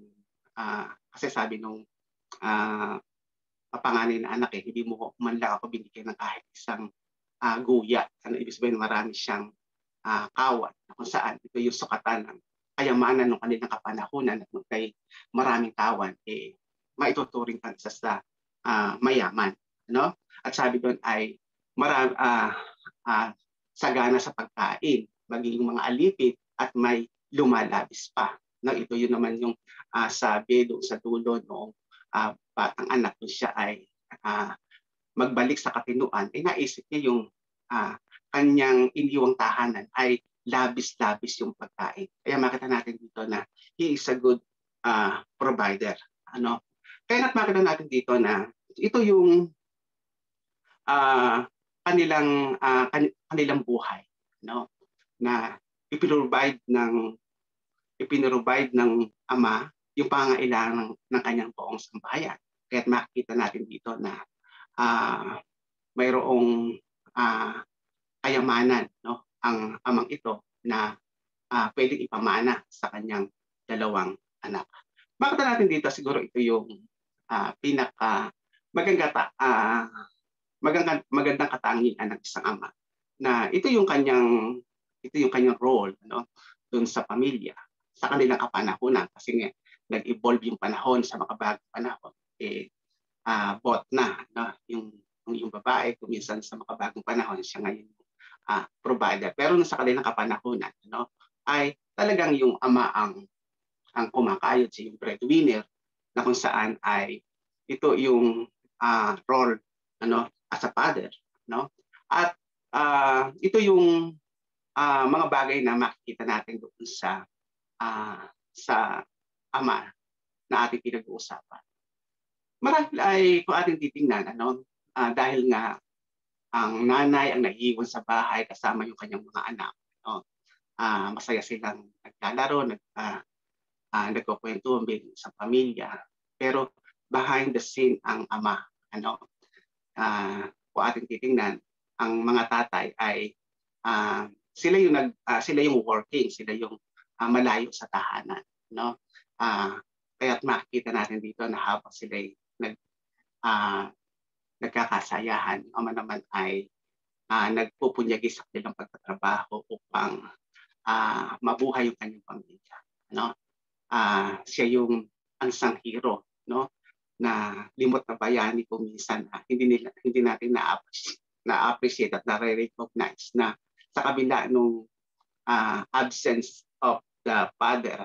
kasi sabi nung panganay na anak, hindi mo man lang ako binigyan ng kahit isang guya. Ibig sabihin marami siyang kawan kung saan ito yung sukatan ng kayamanan ng kanilang kapanahunan at kay maraming kawan maituturing ka sa mayaman. At sabi doon ay sagana sa pagkain, maging mga alipin at may lumalabis pa. Ito yun naman yung sabi doon sa dulo noong batang anak kung siya ay magbalik sa katinuan, naisip niya yung kanyang iniwang tahanan ay labis-labis yung pagkain. Kaya makita natin dito na he is a good provider. Kaya makita natin dito na ito yung kanilang buhay, na ipinrovide ng ama yung pangangailangan ng kanyang buong sambahayan. Kaya makikita natin dito na mayroong kayamanan ang amang ito na pwedeng ipamana sa kanyang dalawang anak. Makita natin dito siguro ito yung magandang katangian ng isang ama, na ito yung kanyang role doon sa pamilya, sa kanilang kapanahunan, kasi nga nag-evolve yung panahon sa makabagong panahon. Bot na yung babae, kuminsan sa makabagong panahon siya ngayon provider. Pero sa kanilang kapanahunan ay talagang yung ama ang kumakayod, siya yung breadwinner, na kung saan ay ito yung role as a father. At ito yung mga bagay na makikita natin doon sa ama na ating pinag-uusapan. Marahil ay kung ating titingnan, dahil nga ang nanay ang naiiwan sa bahay kasama yung kanyang mga anak. Masaya silang naglalaro, nagkukwentuhan sa pamilya. Pero behind the scene ang ama. Kung ating titingnan, ang mga tatay ay sila yung working, sila yung malayo sa tahanan. Kaya't makikita natin dito na habang sila nagkakasayahan, ang ama naman ay nagpupunyagi sa kanilang pagtatrabaho upang mabuhay yung kanyang pamilya. Siya yung unsung hero, na limot na bayani kung minsan hindi natin na-appreciate at na-recognize na sa kabila nung absence of the father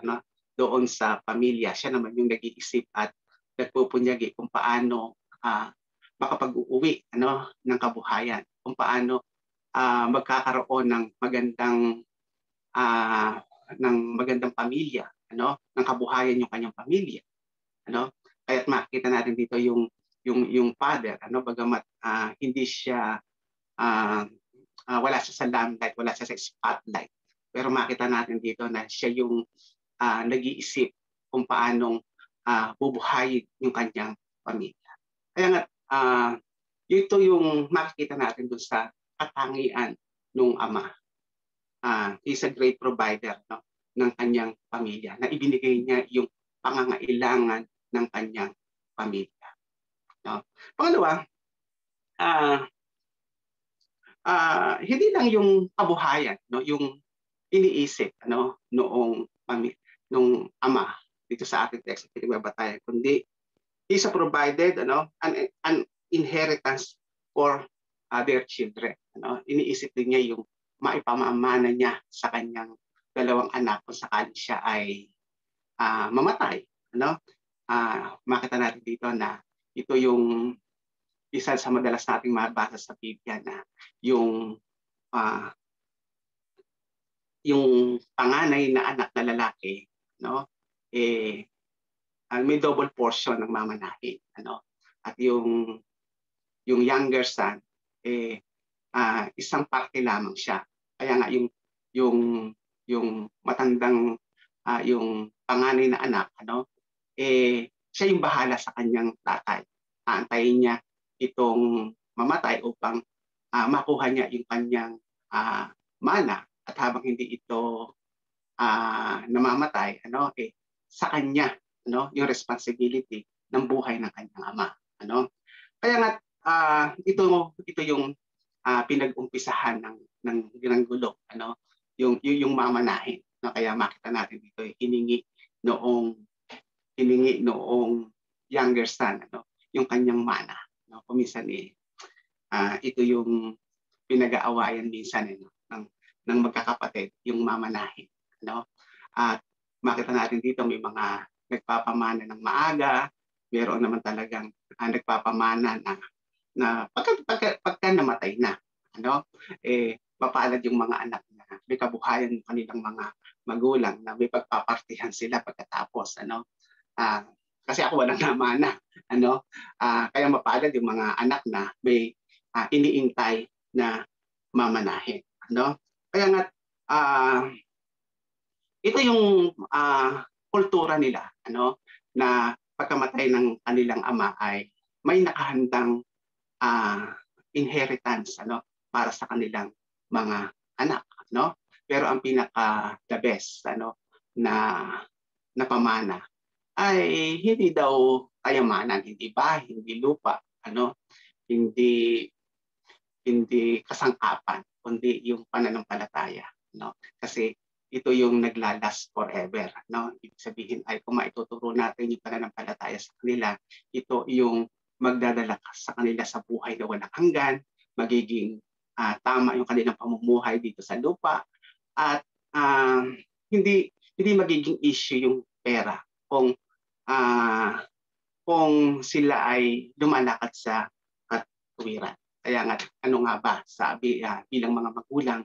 doon sa pamilya, siya naman yung nag-iisip at nagpupunyagi kung paano makapag-uwi ng kabuhayan, kung paano magkakaroon ng magandang pamilya, ng kabuhayan yung kanyang pamilya. Kaya't makikita natin dito yung father, bagamat hindi siya wala siya sa limelight, wala siya sa spotlight. Pero makita natin dito na siya yung nag-iisip kung paanong bubuhayin yung kanyang pamilya. Kaya nga, ito yung makikita natin doon sa katangian ng ama. He's a great provider ng kanyang pamilya, na ibinigay niya yung pangangailangan ng kanyang pamilya. Pangalawa, hindi lang yung kabuhayan, no, yung iniisip noong nung ama dito sa ating text na pinagbabatayan, kundi He's provided an inheritance for their children. Iniisip din niya yung maipamamana niya sa kanyang dalawang anak kung sakali siya ay mamatay. Makita natin dito na ito yung isa sa madalas nating mabasa sa Biblia na yung panganay na anak na lalaki, may double portion ng mamanahin. At yung younger son, isang parte lamang siya. Kaya nga yung matandang, yung panganay na anak, siya yung bahala sa kanyang tatay. Aantayin niya itong mamatay upang makuha niya yung kanyang mana. At habang hindi ito namamatay, sa kanya yung responsibility ng buhay ng kanyang ama. Kaya nga ito yung pinag-umpisahan ng gulo, yung mamanahin. Kaya makita natin dito hiningi noong younger son, yung kanyang mana. Kuminsan ito yung pinag-aawayan minsan ng magkakapatid, yung mamanahin. At makita natin dito may mga nagpapamana ng maaga, meron naman talagang nagpapamana na pagka namatay na, mapalad yung mga anak na may kabuhayan ng kanilang mga magulang na may pagpapartihan sila pagkatapos, kasi ako walang namana, kaya mapalad yung mga anak na may iniintay na mamanahin, kaya nga ito yung kultura nila, na pagkamatay ng kanilang ama ay may nakahandang inheritance, para sa kanilang mga anak, Pero ang pinaka the best, na pamana ay hindi daw kayamanan, hindi bahay, hindi lupa, hindi kasangkapan, kundi yung pananampalataya, Kasi ito yung naglalas forever, Ibig sabihin ay kung maituturo natin yung pananampalataya sa kanila, ito yung magdadala sa kanila sa buhay na walang hanggan, magiging tama yung kanilang pamumuhay dito sa lupa, at hindi magiging issue yung pera kung sila ay lumalakad sa katuwiran. Kaya nga, ano nga ba, sabi bilang mga magulang,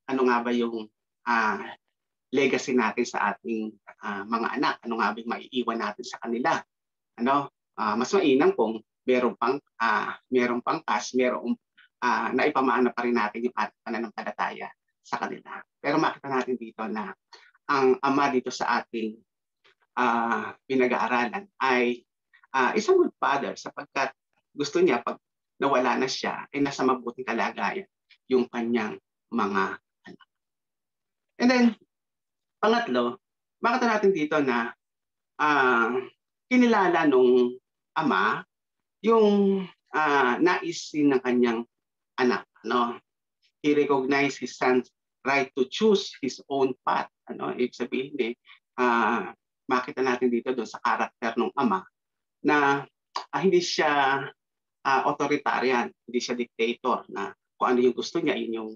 ano nga ba yung legacy natin sa ating mga anak? Ano nga ba yung maiiwan natin sa kanila? Mas mainam kung merong pang cash, merong naipamana pa rin natin yung ating pananampalataya sa kanila. Pero makita natin dito na ang ama dito sa ating pinag-aaralan ay isang good father, sapagkat gusto niya pag nawala na siya ay nasa mabuting kalagayan yung kanyang mga anak. And then, pangatlo, makita natin dito na kinilala nung ama yung nais ng kanyang anak. He recognized his son's right to choose his own path. Ibig sabihin makita natin dito doon sa karakter ng ama na hindi siya authoritarian, hindi siya dictator na kung ano yung gusto niya, yun yung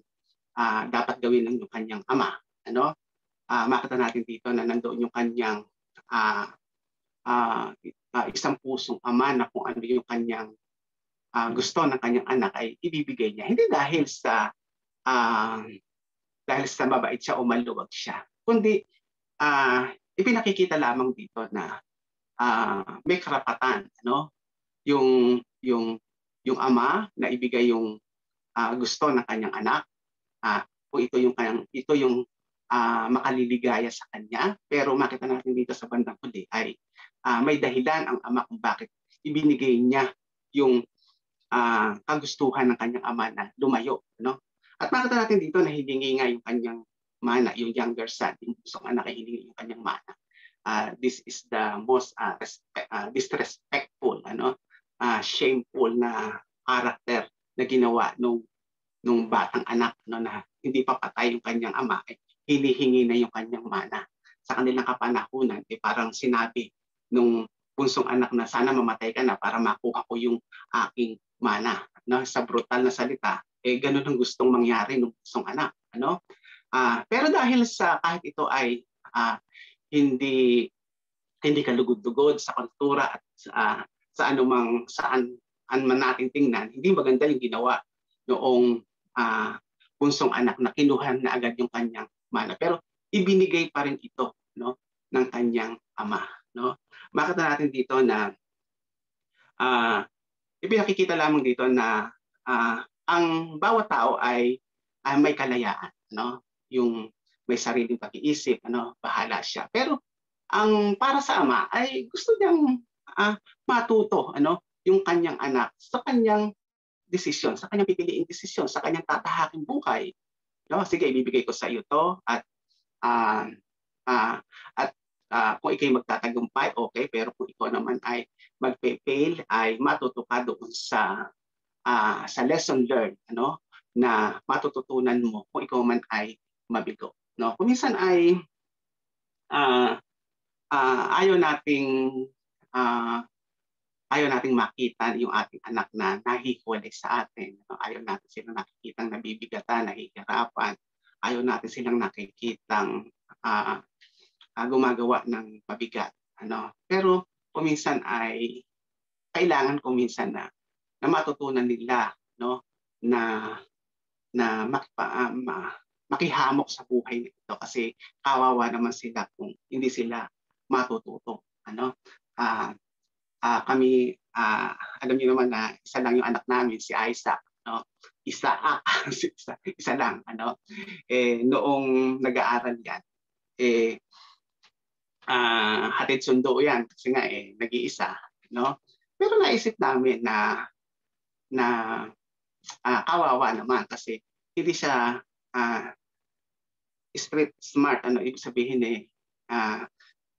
dapat gawin ng kanyang ama. Makita natin dito na nandoon yung kanyang isang pusong ama na kung ano yung kanyang gusto ng kanyang anak ay ibibigay niya. Hindi dahil sa mabait siya o maluwag siya, kundi ipinakikita lamang dito na may karapatan, yung ama na ibigay yung gusto ng kanyang anak, kung ito yung makaliligaya sa kanya. Pero makita natin dito sa bandang huli ay may dahilan ang ama kung bakit ibinigay niya yung kagustuhan ng kanyang ama na lumayo. At makita natin dito na hiningi nga yung kanyang mana, yung younger son, yung pusong anak ay hiningi yung kanyang mana. This is the most disrespectful, shameful na character na ginawa nung nung batang anak, no, na hindi pa patay yung kanyang ama, ay hinihingi na yung kanyang mana. Sa kanilang kapanahunan, parang sinabi nung bunsong anak na sana mamatay ka na para makuha ko yung aking mana. No? Sa brutal na salita, ganun ang gustong mangyari ng bunsong anak. Ano? Pero dahil sa kahit ito ay hindi kalugod-lugod sa kultura at sa anumang saan man natin tingnan, hindi maganda yung ginawa noong bunsong anak na kinuha na agad yung kanyang mana. Pero ibinigay pa rin ito, no, ng kanyang ama. No? Makita natin dito na ipinakikita lamang dito na ang bawat tao ay may kalayaan. No? Yung may sariling pag-iisip, ano, bahala siya. Pero ang para sa ama ay gusto niyang matuto, ano, yung kanyang anak sa kanyang desisyon, sa kanyang pipiliing desisyon, sa kanyang tatahaking buhay. No, sige, ibibigay ko sa iyo to at kung ikay magtatagumpay, okay, pero kung ikaw naman ay magpe-fail, ay matuto ka doon sa lesson learned, ano, na matututunan mo kung ikaw man ay mabigo. No, kung minsan ay ayaw nating makita yung ating anak na nahihiwalay sa atin. Ayaw natin silang nakikitang nabibigatan, nahihirapan. Ayaw natin silang nakikitang gumagawa ng mabigat. Ano? Pero kuminsan ay kailangan kuminsan na matutunan nila, no, na makihamok sa buhay nito kasi kawawa naman sila kung hindi sila matututo. Ano? Kami, alam niyo naman na isa lang yung anak namin, si Isaac. No? Isa lang. Ano? Noong nag-aaral yan, hatid sundo yan kasi nga nag-iisa. No? Pero naisip namin na kawawa naman kasi hindi siya street smart. Ano ibig sabihin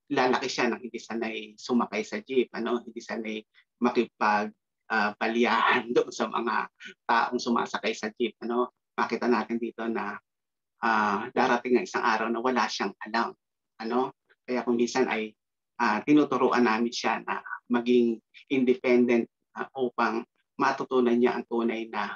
lalaki siya nang hindi sanay sumakay sa jeep, ano, hindi sanay makipag-palyahan doon sa mga taong sumasakay sa jeep, ano. Makita natin dito na darating ng isang araw na wala siyang alam, ano. Kaya kung minsan ay tinuturuan namin siya na maging independent upang matutunan niya ang tunay na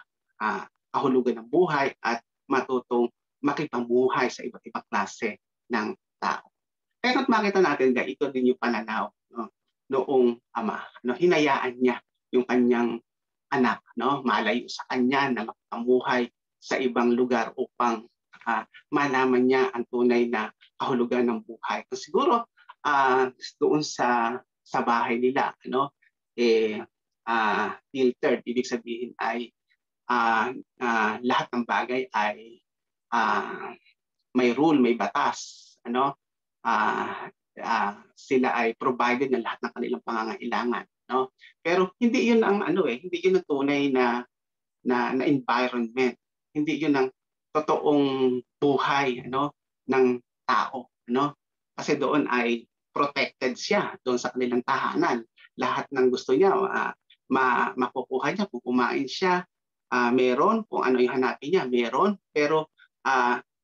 kahulugan ng buhay at matutong makipamuhay sa iba't ibang klase ng tao. Kaya makita natin na ito din yung pananaw, no, noong ama. No, hinayaan niya yung kanyang anak, no, malayo sa kanya na makamuhay sa ibang lugar upang malaman niya ang tunay na kahulugan ng buhay. So, siguro doon sa bahay nila, ano, filtered, ibig sabihin ay lahat ng bagay ay may rule, may batas, ano. Sila ay provided ng lahat ng kanilang pangangailangan, no? Pero hindi 'yun ang hindi 'yun ang tunay na environment. Hindi 'yun ang totoong buhay, ano, ng tao, no? Kasi doon ay protected siya doon sa kanilang tahanan. Lahat ng gusto niya makukuha niya kung kumain siya, meron kung ano yung hanapin niya, meron, pero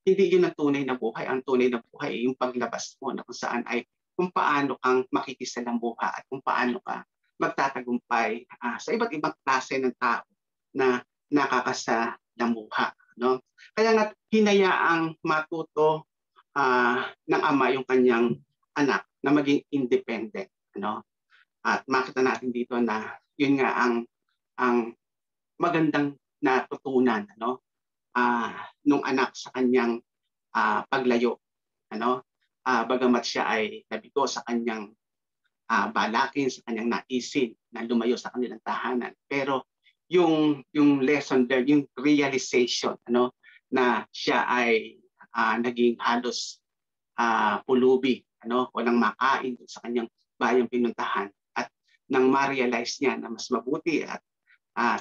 hindi yun ang tunay na buhay. Ang tunay na buhay ay yung paglabas mo na kung saan ay kung paano kang makikisalambuha at kung paano ka magtatagumpay sa iba't ibang klase ng tao na nakakasalambuha. No? Kaya nga hinayaang matuto ng ama yung kanyang anak na maging independent. Ano? At makita natin dito na yun nga ang magandang natutunan, ano, nung anak sa kanyang paglayo, ano, bagamat siya ay nabigo sa kanyang balakin, sa kanyang naisin na lumayo sa kanilang tahanan, pero yung lesson learned, yung realization, ano, na siya ay naging halos pulubi, ano, walang makain sa kanyang bayang pinuntahan, at nang ma-realize niya na mas mabuti at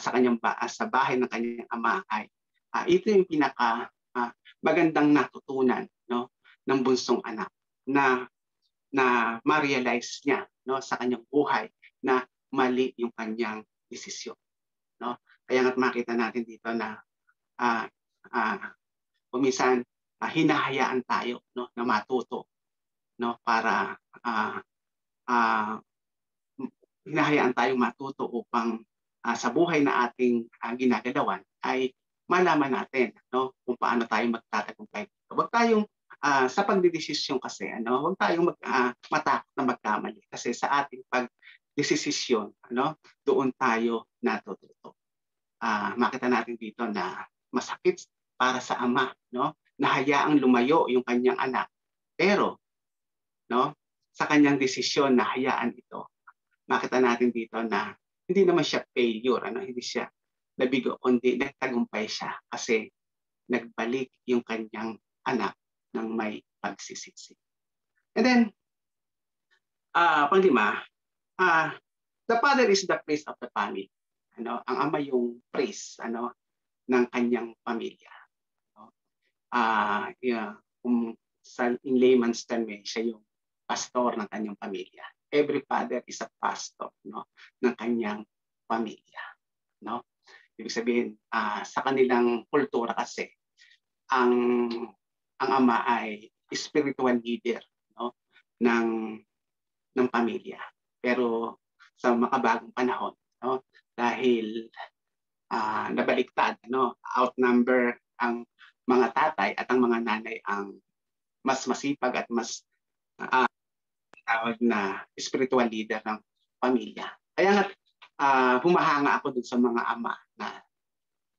sa kanyang sa bahay ng kanyang ama ay ito yung pinaka magandang natutunan, no, ng bunsong anak na ma-realize niya, no, sa kanyang buhay na mali yung kanyang desisyon, no. Kaya nga makita natin dito na minsan hinahayaan tayo, no, na matuto, no, para hinahayaan tayong matuto upang sa buhay na ating ginagalawan ay malaman natin, no, kung paano tayo magtatagumpay. Huwag tayong sa pagdedesisyon kasi, huwag tayong matakot na magkamali kasi sa ating pagdesisyon, doon tayo natututo. Makita natin dito na masakit para sa ama, no, na hayaang lumayo yung kanyang anak. Pero, no, sa kanyang desisyon na hayaan ito, makita natin dito na hindi naman siya failure, hindi siya nabigo, kundi nagtagumpay siya kasi nagbalik yung kanyang anak ng may pagsisisi. And then, panglima, the father is the priest of the family. Ang ama yung priest, ng kanyang pamilya. In layman's term, siya yung pastor ng kanyang pamilya. Every father is a pastor, no, ng kanyang pamilya, no. Ibig sabihin, sa kanilang kultura kasi ang ama ay spiritual leader, no, ng pamilya. Pero sa makabagong panahon, no, dahil nabaliktad, no, outnumber ang mga tatay at ang mga nanay ang mas masipag at mas tawag na spiritual leader ng pamilya. Kaya nga humahanga ako dun sa mga ama na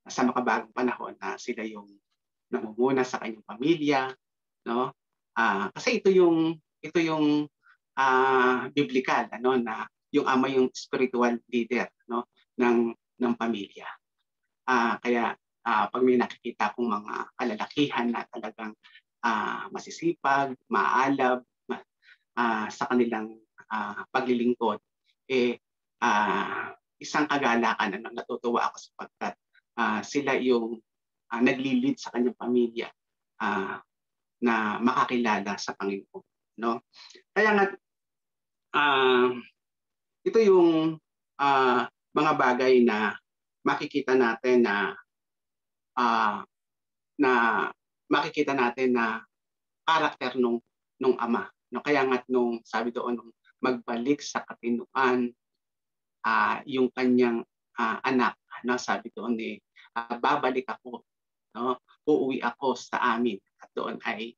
sa makabagong panahon na sila yung namumuna sa kanyang pamilya, no? Kasi ito yung biblical, na yung ama yung spiritual leader, no, ng pamilya. Kaya pag may nakikita kong mga kalalakihan na talagang masisipag, maalab sa kanilang paglilingkod, isang kagalakan, natutuwa ako sapagkat sila yung nagli-lead sa kanyang pamilya na makakilala sa Panginoon, no? Kaya nga ito yung mga bagay na makikita natin na karakter nung ama, no? Kaya nga nung sabi doon, nung magbalik sa katinuan yung kanyang anak, no? Sabi doon babalik ako, no? Uuwi ako sa amin. At doon ay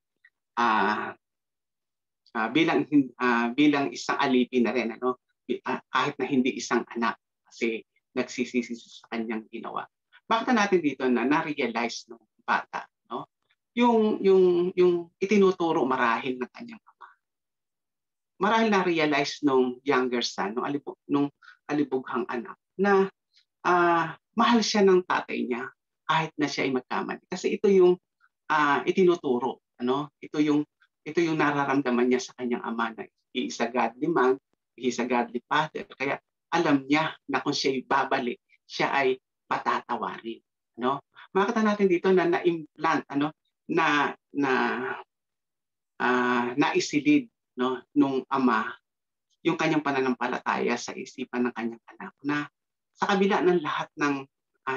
bilang isang alipin na rin, kahit na hindi isang anak kasi nagsisisi sa kanyang ginawa. Bakit natin dito na na-realize ng bata, no? Yung itinuturo marahil ng kanyang ama. Marahil na-realize nung younger son, nung alibughang anak, na mahal siya ng tatay niya kahit na siya ay magkamali. Kasi ito yung itinuturo, ito yung nararamdaman niya sa kanyang ama na he is a godly man, he is a godly father. Kaya alam niya na kung siya ay babalik, siya ay patatawarin, no? Makita natin dito na na-implant, naisilid, no, nung ama yung kanyang pananampalataya sa isipan ng kanyang anak na sa kabila ng lahat ng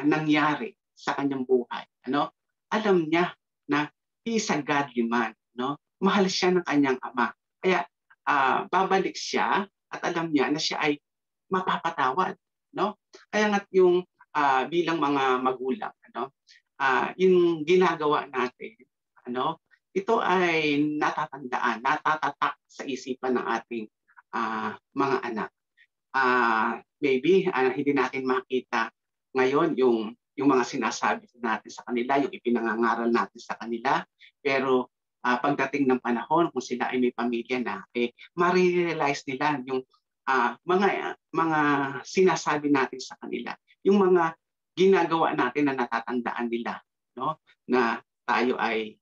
nangyari sa kanyang buhay, alam niya na he is a godly man, no? Mahal siya ng kanyang ama. Kaya babalik siya at alam niya na siya ay mapapatawad, no? Kaya nga yung bilang mga magulang, yung ginagawa natin, ito ay natatandaan, natatatak sa isipan ng ating mga anak. Maybe hindi natin makita ngayon yung mga sinasabi natin sa kanila, yung ipinangangaral natin sa kanila, pero pagdating ng panahon, kung sila ay may pamilya na, ma-realize nila yung mga sinasabi natin sa kanila, yung mga ginagawa natin na natatandaan nila, no? Na tayo ay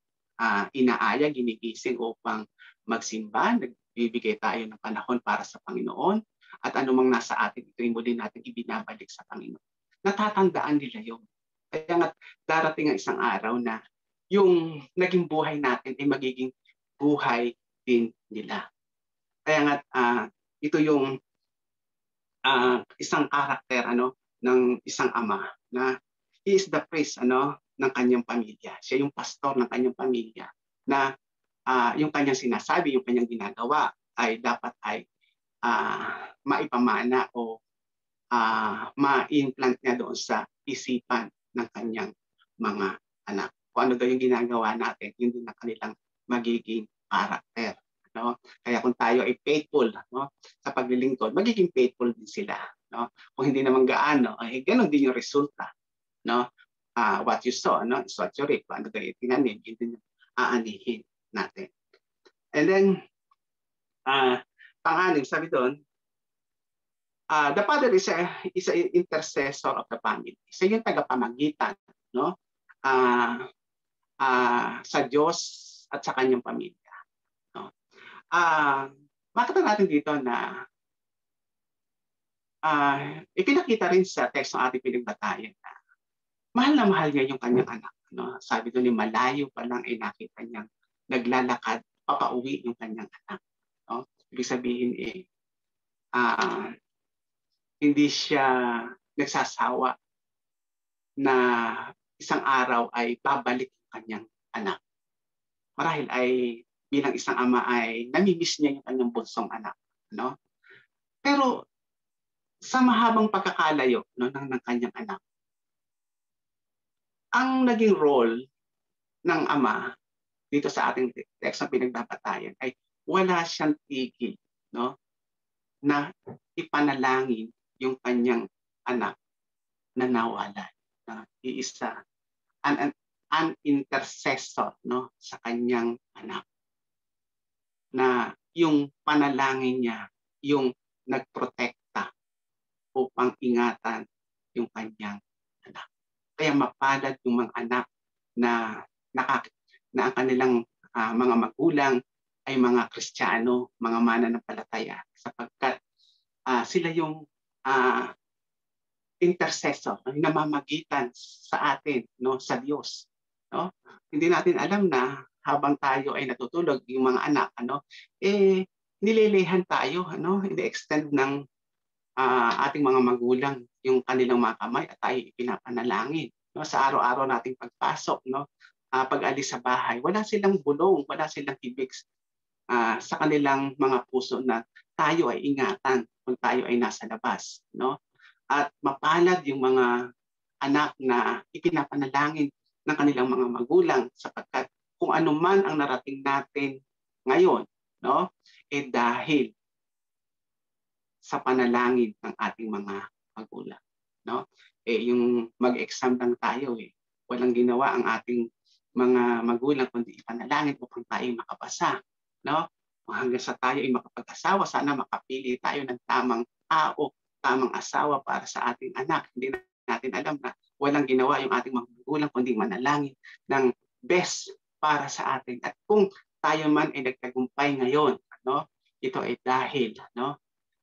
inaaya, ginigising upang magsimba, nagbibigay tayo ng panahon para sa Panginoon, at anumang nasa atin, ito yung muli natin ibinabalik sa Panginoon. Natatandaan nila yun. Kaya nga darating ang isang araw na yung naging buhay natin ay magiging buhay din nila. Kaya nga ito yung isang karakter ng isang ama na he is the priest ng kanyang pamilya. Siya yung pastor ng kanyang pamilya na yung kanyang sinasabi, yung kanyang ginagawa ay dapat ay maipamana o ma-implant niya doon sa isipan ng kanyang mga anak. Kung ano daw yung ginagawa natin, yun din ang kanilang magiging character. Kaya kung tayo ay faithful sa paglilingkod, magiging faithful din sila. Kung hindi naman gaano, ay ganon din yung resulta. What you sow is what you reap. Kung ano daw yung tinanim, yun din yung aanihin natin. And then, pang-anim, sabi doon, the father is an intercessor of the family. Siya yung tagapamagitan sa Diyos at sa kanyang pamilya. Makita natin dito na ipinakita rin sa text ng ating pinagbatayan na mahal niya yung kanyang anak. Sabi doon, malayo pa lang ay nakita niyang naglalakad, papauwi yung kanyang anak. Ibig sabihin hindi siya nagsasawa na isang araw ay babalik yung kanyang anak. Marahil ay bilang isang ama ay namimiss niya yung kanyang bunsong anak. Pero sa mahabang pagkakalayo ng kanyang anak, ang naging role ng ama dito sa ating text na pinagbabatayan ay wala siyang tigil na ipanalangin yung kanyang anak na nawalan. Iisa an intercessor sa kanyang anak. Na yung panalangin niya, yung nagprotekta upang ingatan yung kanyang anak. Kaya mapalad yung mga anak na ang kanilang mga magulang ay mga Kristiyano, mga mananampalataya, sapagkat sila yung intercessor, namamagitan sa atin, sa Diyos. Hindi natin alam na habang tayo ay natutulog, yung mga anak, nililihan tayo, ini-extend ng ating mga magulang yung kanilang mga kamay at tayo ipinapanalangin. Sa araw-araw nating pagpasok, pag-alis sa bahay, wala silang bulong, wala silang hibig sa kanilang mga puso na tayo ay ingatan kung tayo ay nasa labas. At mapalad yung mga anak na ipinapanalangin ng kanilang mga magulang sapagkat kung ano man ang narating natin ngayon, dahil sa panalangin ng ating mga magulang. Yung mag-exam lang tayo, walang ginawa ang ating mga magulang kundi ipanalangin upang tayo makapasa. Hanggang sa tayo ay makapag-asawa, sana makapili tayo ng tamang tao, tamang asawa para sa ating anak. Hindi natin alam na walang ginawa yung ating mga magulang kundi manalangin ng best para sa atin. At kung tayo man ay nagtagumpay ngayon, ito ay dahil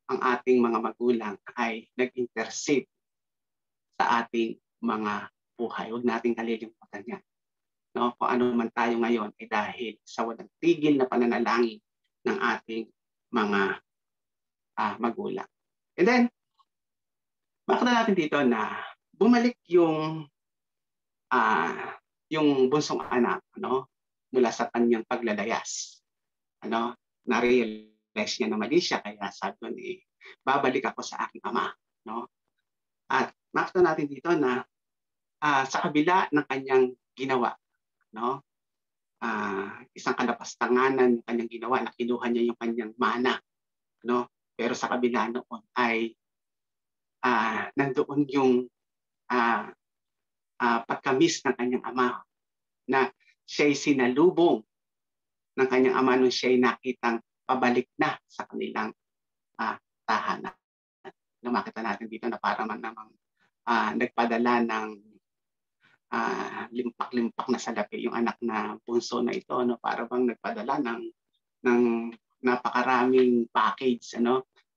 ang ating mga magulang ay nag-intercede sa ating mga buhay. Huwag nating kalilimutan yan. Kung ano man tayo ngayon ay dahil sa walang tigil na pananalangin ng ating mga magulang. And then, makita natin dito na bumalik yung bunsong anak mula sa kanyang paglalayas. Na-realize niya na mali siya, kaya sabi ko babalik ako sa aking ama. At makita natin dito na sa kabila ng kanyang ginawa, isang kalapastanganan yung kanyang ginawa, na kinuha niya yung kanyang mana. Pero sa kabila noon ay nandoon yung pagkamis ng kanyang ama na siya'y sinalubong ng kanyang ama nung siya'y nakitang pabalik na sa kanilang tahanan. Makita natin dito na para man namang nagpadala ng limpak-limpak na salapi yung anak na bunso na ito, para bang nagpadala ng napakaraming package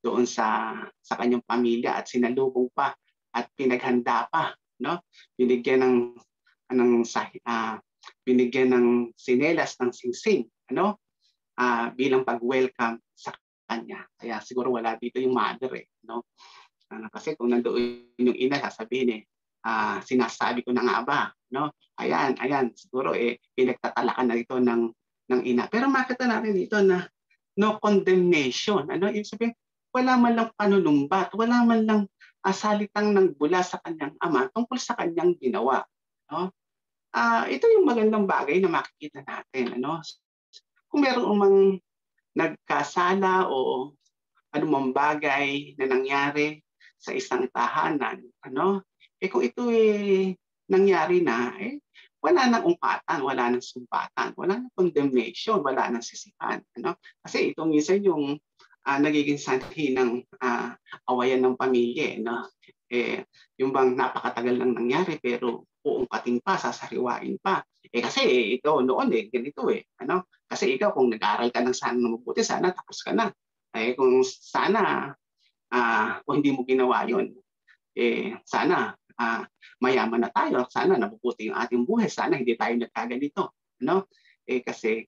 doon sa kanyang pamilya at sinalubong pa at pinaghanda pa, binigyan ng sinelas ng singsing bilang pag-welcome sa kanya. Kaya siguro wala dito yung mother kasi kung nandoon yung ina, sasabihin sinasabi ko na nga ba, no? Ayan, siguro pinagtatalakan na ito ng ina. Pero makita natin dito na no condemnation. Ano ibig sabihin? Wala man lang panunumbat, wala man lang salitang nagbula sa kanyang ama tungkol sa kanyang ginawa, no? Ito yung magandang bagay na makikita natin, ano? Kung meron mang nagkasala o anumang bagay na nangyari sa isang tahanan, ano? Kung ito nangyari na, wala nang ungkatan, wala nang sumpatan, wala nang condemnation, wala nang sisihan, ano? Kasi ito minsan yung nagiging sanhi ng awayan ng pamilya, no? Yung bang napakatagal nang nangyari pero uungkatin pa, sasariwain pa. Kasi ito noon ganito ano? Kasi ikaw kung nag-aral ka ng sana mabuti, sana tapos ka na. Kung sana kung hindi mo ginawa yun, sana mayaman na tayo, sana nabubuti yung ating buhay, sana hindi tayo nagkaganito, no? Kasi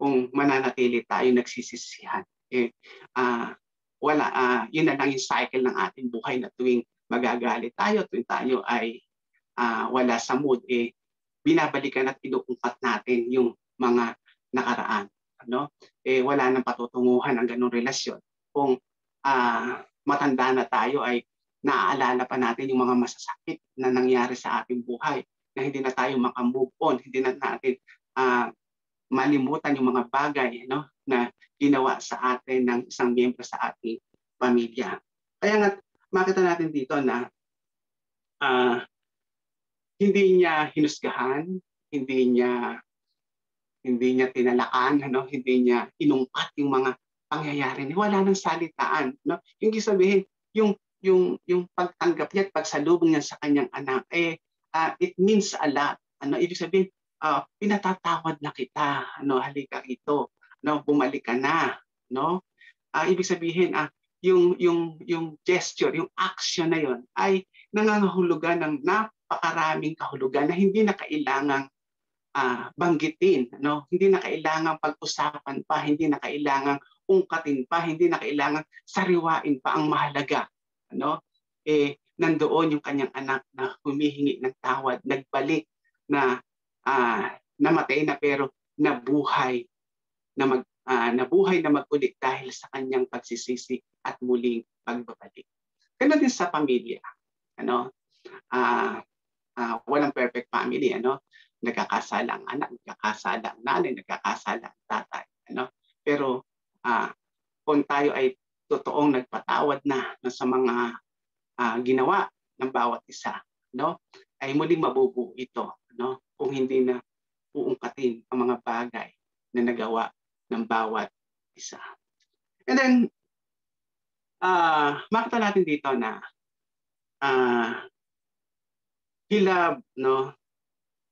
kung mananatili tayo nagsisisihan, wala, yun na lang yung cycle ng ating buhay na tuwing magagalit tayo, tuwing tayo ay wala sa mood, binabalikan at inuungkat natin yung mga nakaraan, ano? Wala nang patutunguhan ang ganung relasyon. Kung matanda na tayo ay naaalala pa natin yung mga masasakit na nangyari sa ating buhay, na hindi na tayo makamove on, hindi na natin malimutan yung mga bagay, no, na ginawa sa atin ng isang miyembro sa ating pamilya. Kaya nga makita natin dito na hindi niya hinusgahan, hindi niya tinalakan, ano, hindi niya inungkat yung mga pangyayari niya. Wala nang salitaan, no? Yung sabihin, yung pagtanggap niya at pagsalubong niya sa kanyang anak, it means a lot. Ano, ibig sabihin, pinatatawad na kita, ano, halika rito, no, bumalik ka na, no? Ibig sabihin, yung gesture, yung action na yon ay nangangahulugan ng napakaraming kahulugan na hindi na kailangang banggitin, no? Hindi na kailangang pag-usapan pa, hindi na kailangang ungkatin pa, hindi na kailangang sariwain pa. Ang mahalaga, ano? Nandoon yung kanyang anak na humihingi ng tawad, nagbalik na namatay na pero nabuhay na mag-ulit dahil sa kanyang pagsisisi at muling pagbabalik. Ganun din sa pamilya, ano? Walang perfect family, ano? Nagkakasala ang anak, nagkakasala ang nanay, nagkakasala ang tatay, ano? Pero kung tayo ay totoong nagpatawad na sa mga ginawa ng bawat isa, no? Ay muling mabubuo ito, no? Kung hindi na uungkatin ang mga bagay na nagawa ng bawat isa. And then makita natin dito na he loved, no,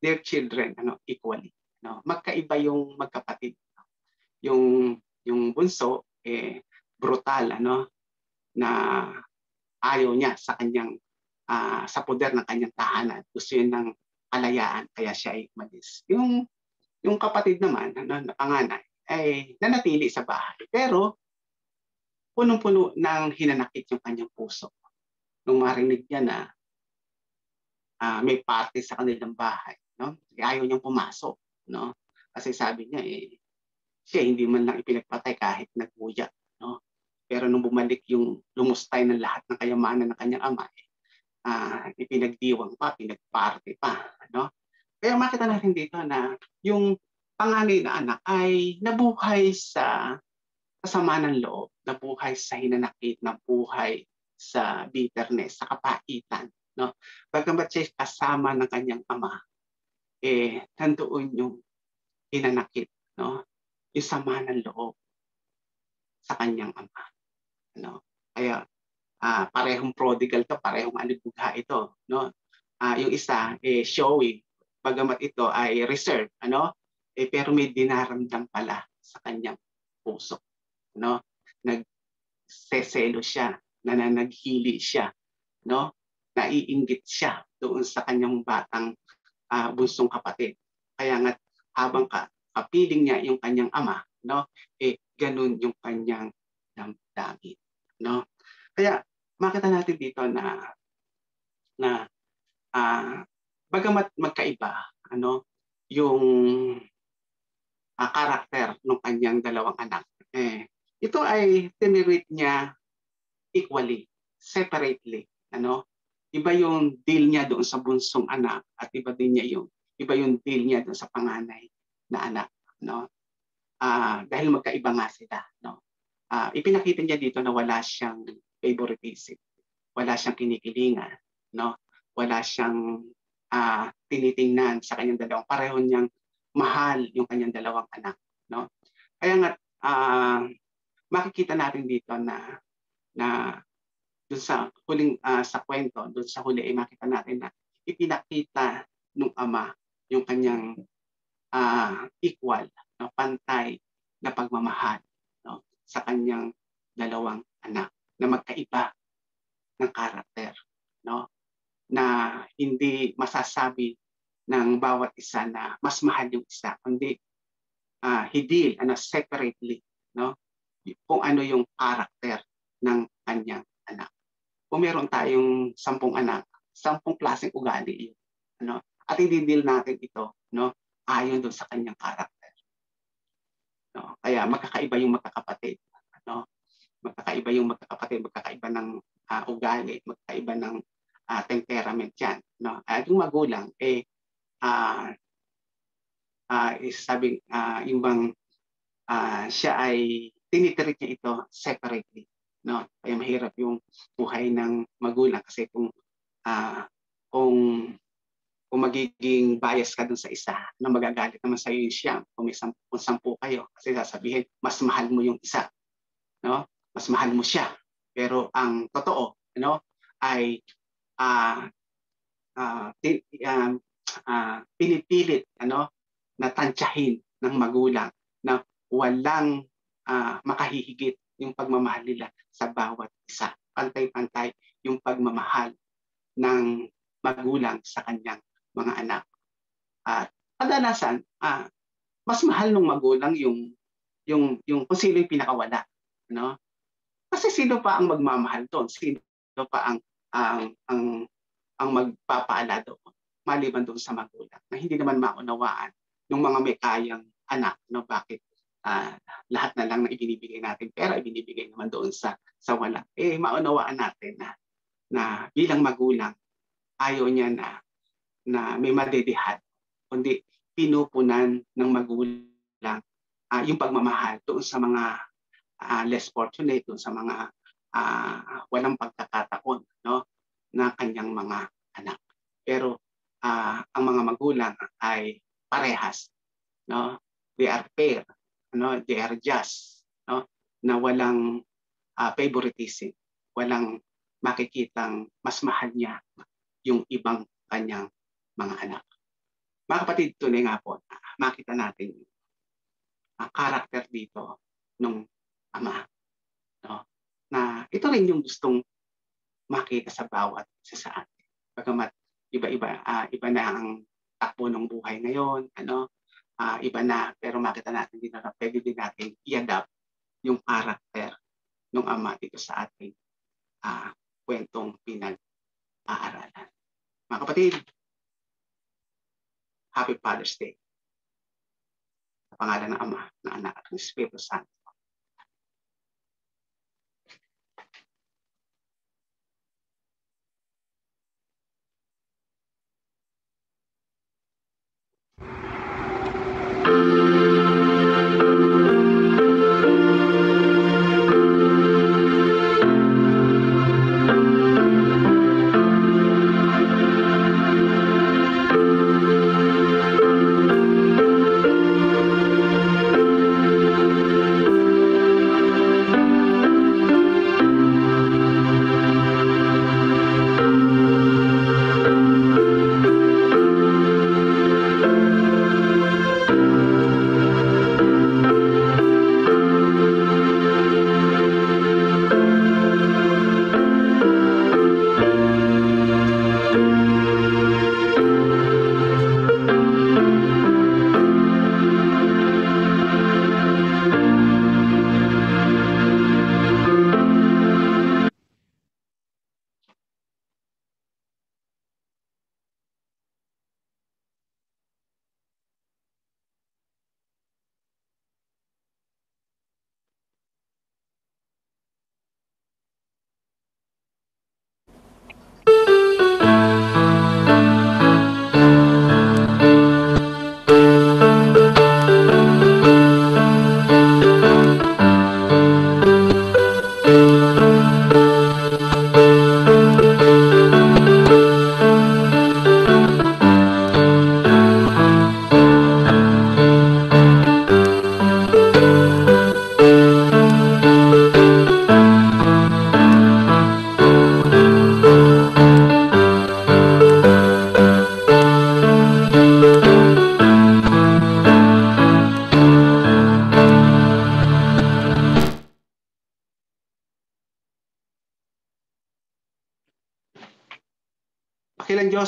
their children, ano, equally, no? Magkaiba yung magkapatid. Yung bunso brutal, ano, na ayaw niya sa kanyang sa poder ng kanyang tahanan. Gusto niya ng kalayaan kaya siya ay umalis. Yung kapatid naman, ano, na panganay ay nanatili sa bahay. Pero punong-puno ng hinanakit yung kanyang puso nung marinig niya na may party sa kanilang bahay, no? Ayaw niyang pumasok, no? Kasi sabi niya siya hindi man lang ipinagpatay kahit nagbuya, no? Pero nung bumalik yung lumustay ng lahat ng kayamanan ng kanyang ama, ipinagdiwang pa, pinagparty pa, no? Kaya makita natin dito na yung panganay na anak ay nabuhay sa kasama ng loob, nabuhay sa hinanakit, nabuhay sa bitterness, sa kapaitan, no? Bagamat siya kasama ng kanyang ama, nandoon yung hinanakit, no? Yung sama ng loob sa kanyang ama, no? Kaya parehong prodigal to, parehong alibugha ito, no? Yung isa showy, bagamat ito ay reserved, ano? Pero may dinaramdam pala sa kanyang puso, no? Nagseselo siya, naghili siya, no? Naiinggit siya doon sa kanyang batang bunsong kapatid. Kaya nga habang kapiling niya yung kanyang ama, no? Ganun yung kanyang damdamin, no? Kaya makita natin dito na bagamat magkaiba yung karakter ng kanyang dalawang anak, ito ay tinirate niya equally, separately. Iba yung deal niya doon sa bunsong anak at iba yung deal niya doon sa panganay na anak. Dahil magkaiba nga sila. Ipinakita niya dito na wala siyang favoritism, wala siyang kinikilingan, wala siyang tinitingnan sa kanyang dalawang, pareho niyang mahal yung kanyang dalawang anak. Kaya nga makikita natin dito na doon sa huling sa kwento, doon sa huli ay makita natin na ipinakita ng ama yung kanyang equal, pantay na pagmamahal sa kanyang dalawang anak na magkaiba ng karakter, na hindi masasabi ng bawat isa na mas mahal yung isa, kundi he deal separately, kung ano yung karakter ng kanyang anak. Kung meron tayong 10 anak, 10 klaseng ugali yun, at i-deal natin ito, ayon doon sa kanyang karakter. Kaya magkakaiba yung magkakapatid, magkakaiba yung magkakapatid, magkakaiba ng ugali, magkakaiba ng temperament yan. At yung magulang, sabing yung bang siya ay tinitreat niya ito separately. Kaya mahirap yung buhay ng magulang kasi kung magiging bias ka dun sa isa, na magagalit naman sa iyo siya kung may 10 kayo, kasi sasabihin mas mahal mo yung isa, mas mahal mo siya. Pero ang totoo ay pinipilit na tansyahin ng magulang na walang makahihigit yung pagmamahal nila sa bawat isa. Pantay-pantay yung pagmamahal ng magulang sa kanyang mga anak. At kadalasan, mas mahal ng magulang yung kung sino yung pinakawala. Kasi sino pa ang magmamahal doon? Sino pa ang magpapaala doon? Maliban doon sa magulang na hindi naman maunawaan ng mga may kayang anak. Bakit lahat na lang na ibinibigay natin pera, ibinibigay naman doon sa wala. Maunawaan natin na bilang magulang, ayaw niya na may madedihad, kundi pinupunan ng magulang yung pagmamahal doon sa mga less fortunate, doon sa mga walang pagkakataon na kanyang mga anak. Pero ang mga magulang ay parehas. They are fair. They are just, na walang favoritism, walang makikitang mas mahal niya yung ibang kanyang mga anak. Mga kapatid, tunay nga po, makita natin ang karakter dito ng ama, na ito rin yung gustong makita sa bawat isa sa atin. Bagamat iba na ang takbo ng buhay ngayon, iba na, pero makita natin dito na pwede din natin i-adapt yung karakter ng ama dito sa ating kwentong pinag-aaralan. Mga kapatid, Happy Father's Day. Sa pangalan ng Ama, ng Anak at ng Espiritu Santo.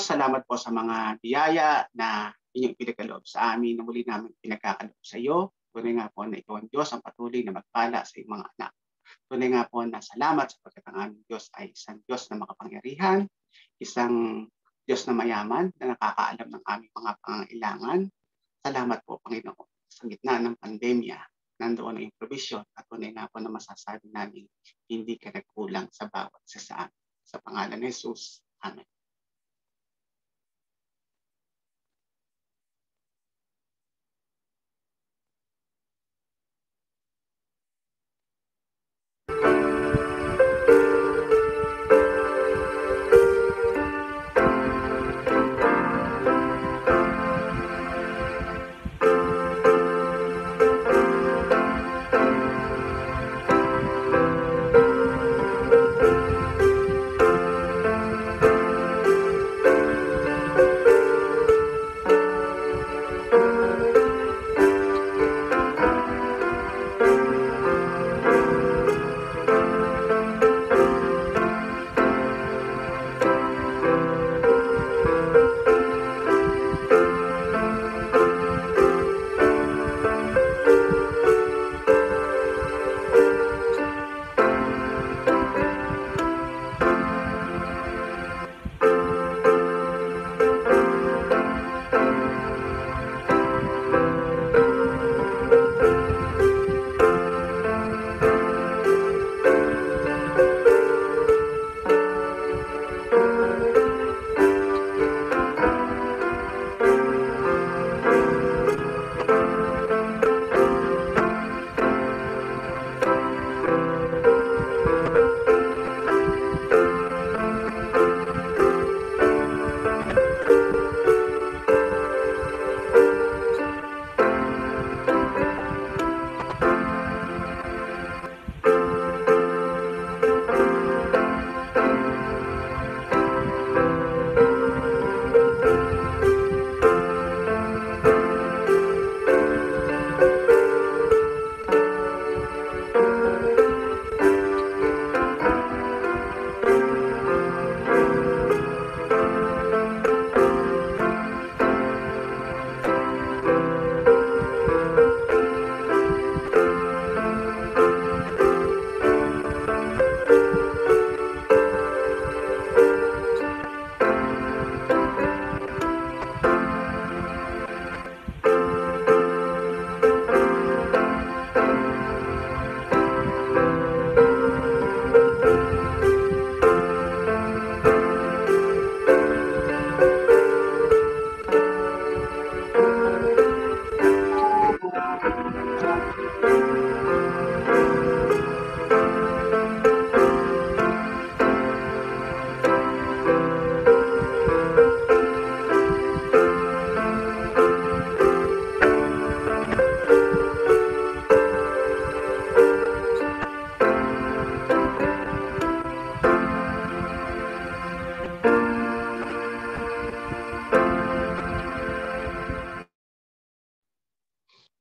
Diyos, salamat po sa mga biyaya na inyong pinagkaloob sa amin na muli namin pinagkakaloob sa iyo. Tunay nga po na ikaw ang Diyos ang patuloy na magpala sa iyong mga anak. Tunay nga po na salamat sapagkat ang aming Diyos ay isang Diyos na makapangyarihan, isang Diyos na mayaman na nakakaalam ng aming mga pangangailangan. Salamat po, Panginoon. Sa gitna ng pandemya, nandoon ang provision at tunay nga po na masasabi namin hindi ka nagkulang sa bawat isa sa amin. Sa pangalan ni Jesus. Amen.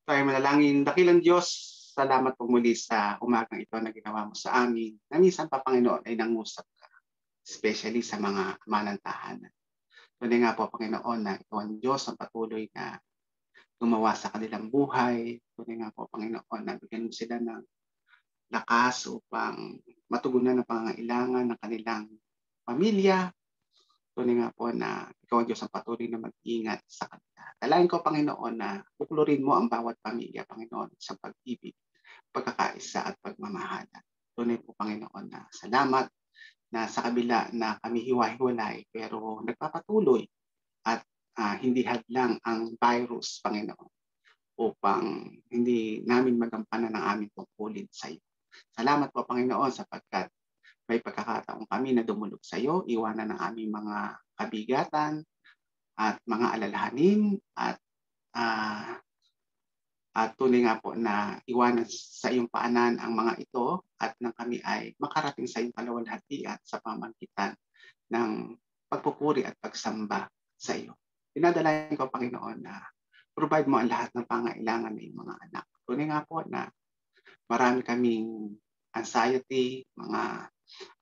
Tayo manalangin. Dakilang Diyos, salamat po muli sa umagang ito na ginawa mo sa amin. Na minsan pa, Panginoon, ay nangusap ka, especially sa mga manantahanan. Tunay nga po, Panginoon, na ikaw ang Diyos ang patuloy na gumawa sa kanilang buhay. Tunay nga po, Panginoon, na bigyan mo sila ng lakas upang matugunan ang pangangailangan ng kanilang pamilya. Tunay nga po na ikaw ang Diyos ang patuloy na mag-ingat sa kanila. Dalangin ko, Panginoon, na buklurin mo ang bawat pamilya, Panginoon, sa pag-ibig, pagkakaisa at pagmamahalan. Tunay po, Panginoon, na salamat na sa kabila na kami hiwa-hiwalay pero nagpapatuloy at hindi hadlang ang virus, Panginoon, upang hindi namin magampanan ang aming tungkulin sa iyo. Salamat po, Panginoon, sapagkat may pagkakataon kami na dumulog sa iyo, iwanan ng aming mga kabigatan at mga alalahanin at tunay nga po na iwanan sa iyong paanan ang mga ito at nang kami ay makarating sa iyong kaluwalhatian sa pamamagitan ng pagpupuri at pagsamba sa iyo. Dinadalangin ko, Panginoon, na provide mo ang lahat ng pangailangan ng iyong mga anak. Tunay nga po na marami kaming anxiety, mga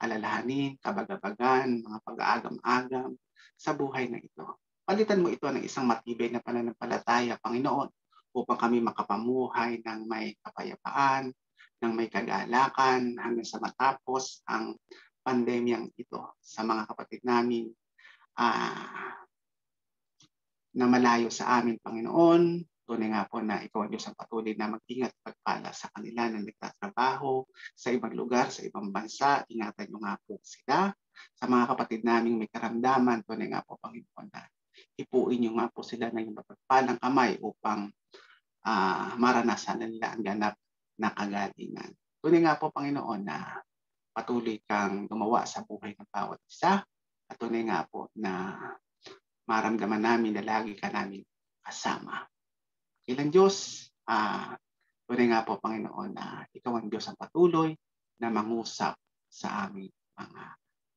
alalahanin, kabagabagan, mga pag-aagam-agam sa buhay na ito. Palitan mo ito ng isang matibay na pananampalataya, Panginoon, upang kami makapamuhay ng may kapayapaan, ng may kagalakan hanggang sa matapos ang pandemyang ito sa mga kapatid namin na malayo sa amin, Panginoon. Tunay nga po na ikaw ang Diyos ang patuloy na mag-ingat at pagpala sa kanila na nagtatrabaho sa ibang lugar, sa ibang bansa. Ingatan niyo nga po sila. Sa mga kapatid namin may karamdaman, tunay nga po, Panginoon, na ipuin niyo nga po sila ng iyong mapagpalang kamay upang maranasan nila ang ganap na kagalingan. Tunay nga po, Panginoon, na patuloy kang gumawa sa buhay ng bawat isa. At tunay nga po na maramdaman namin na lagi ka namin kasama. Ilang Diyos, tunay nga po, Panginoon, na ikaw ang Diyos ang patuloy na mangusap sa aming mga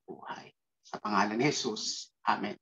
buhay. Sa pangalan ni Jesus, Amen.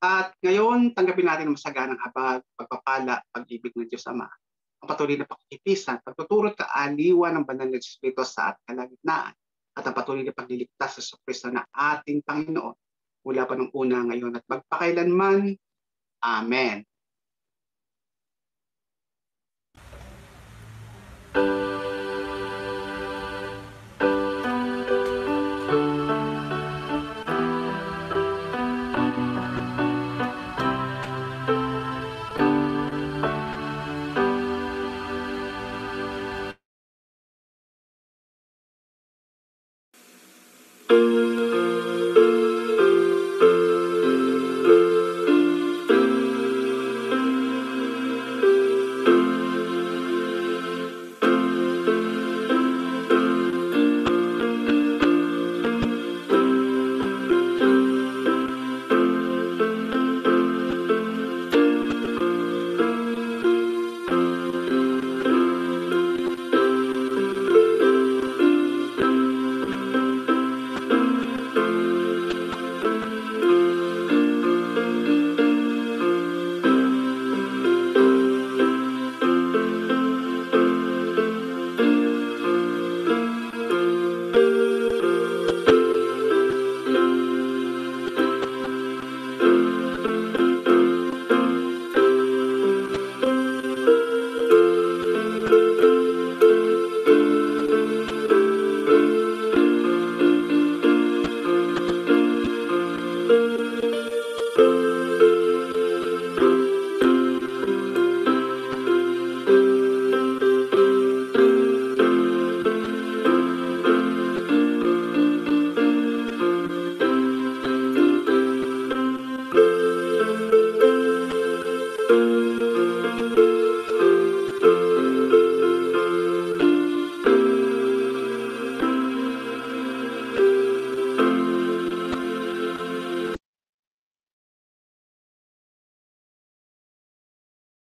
At ngayon, tanggapin natin ang masaganang habag, pagpapala, pag-ibig ng Diyos Ama. Ang patuloy na pakikipisan, pagtuturot kaaliwan ng banal na Espiritu sa ating kalagitnaan, at ang patuloy na pagliligtas sa Kristo na ating Panginoon mula pa nung una, ngayon at magpakailanman. Amen.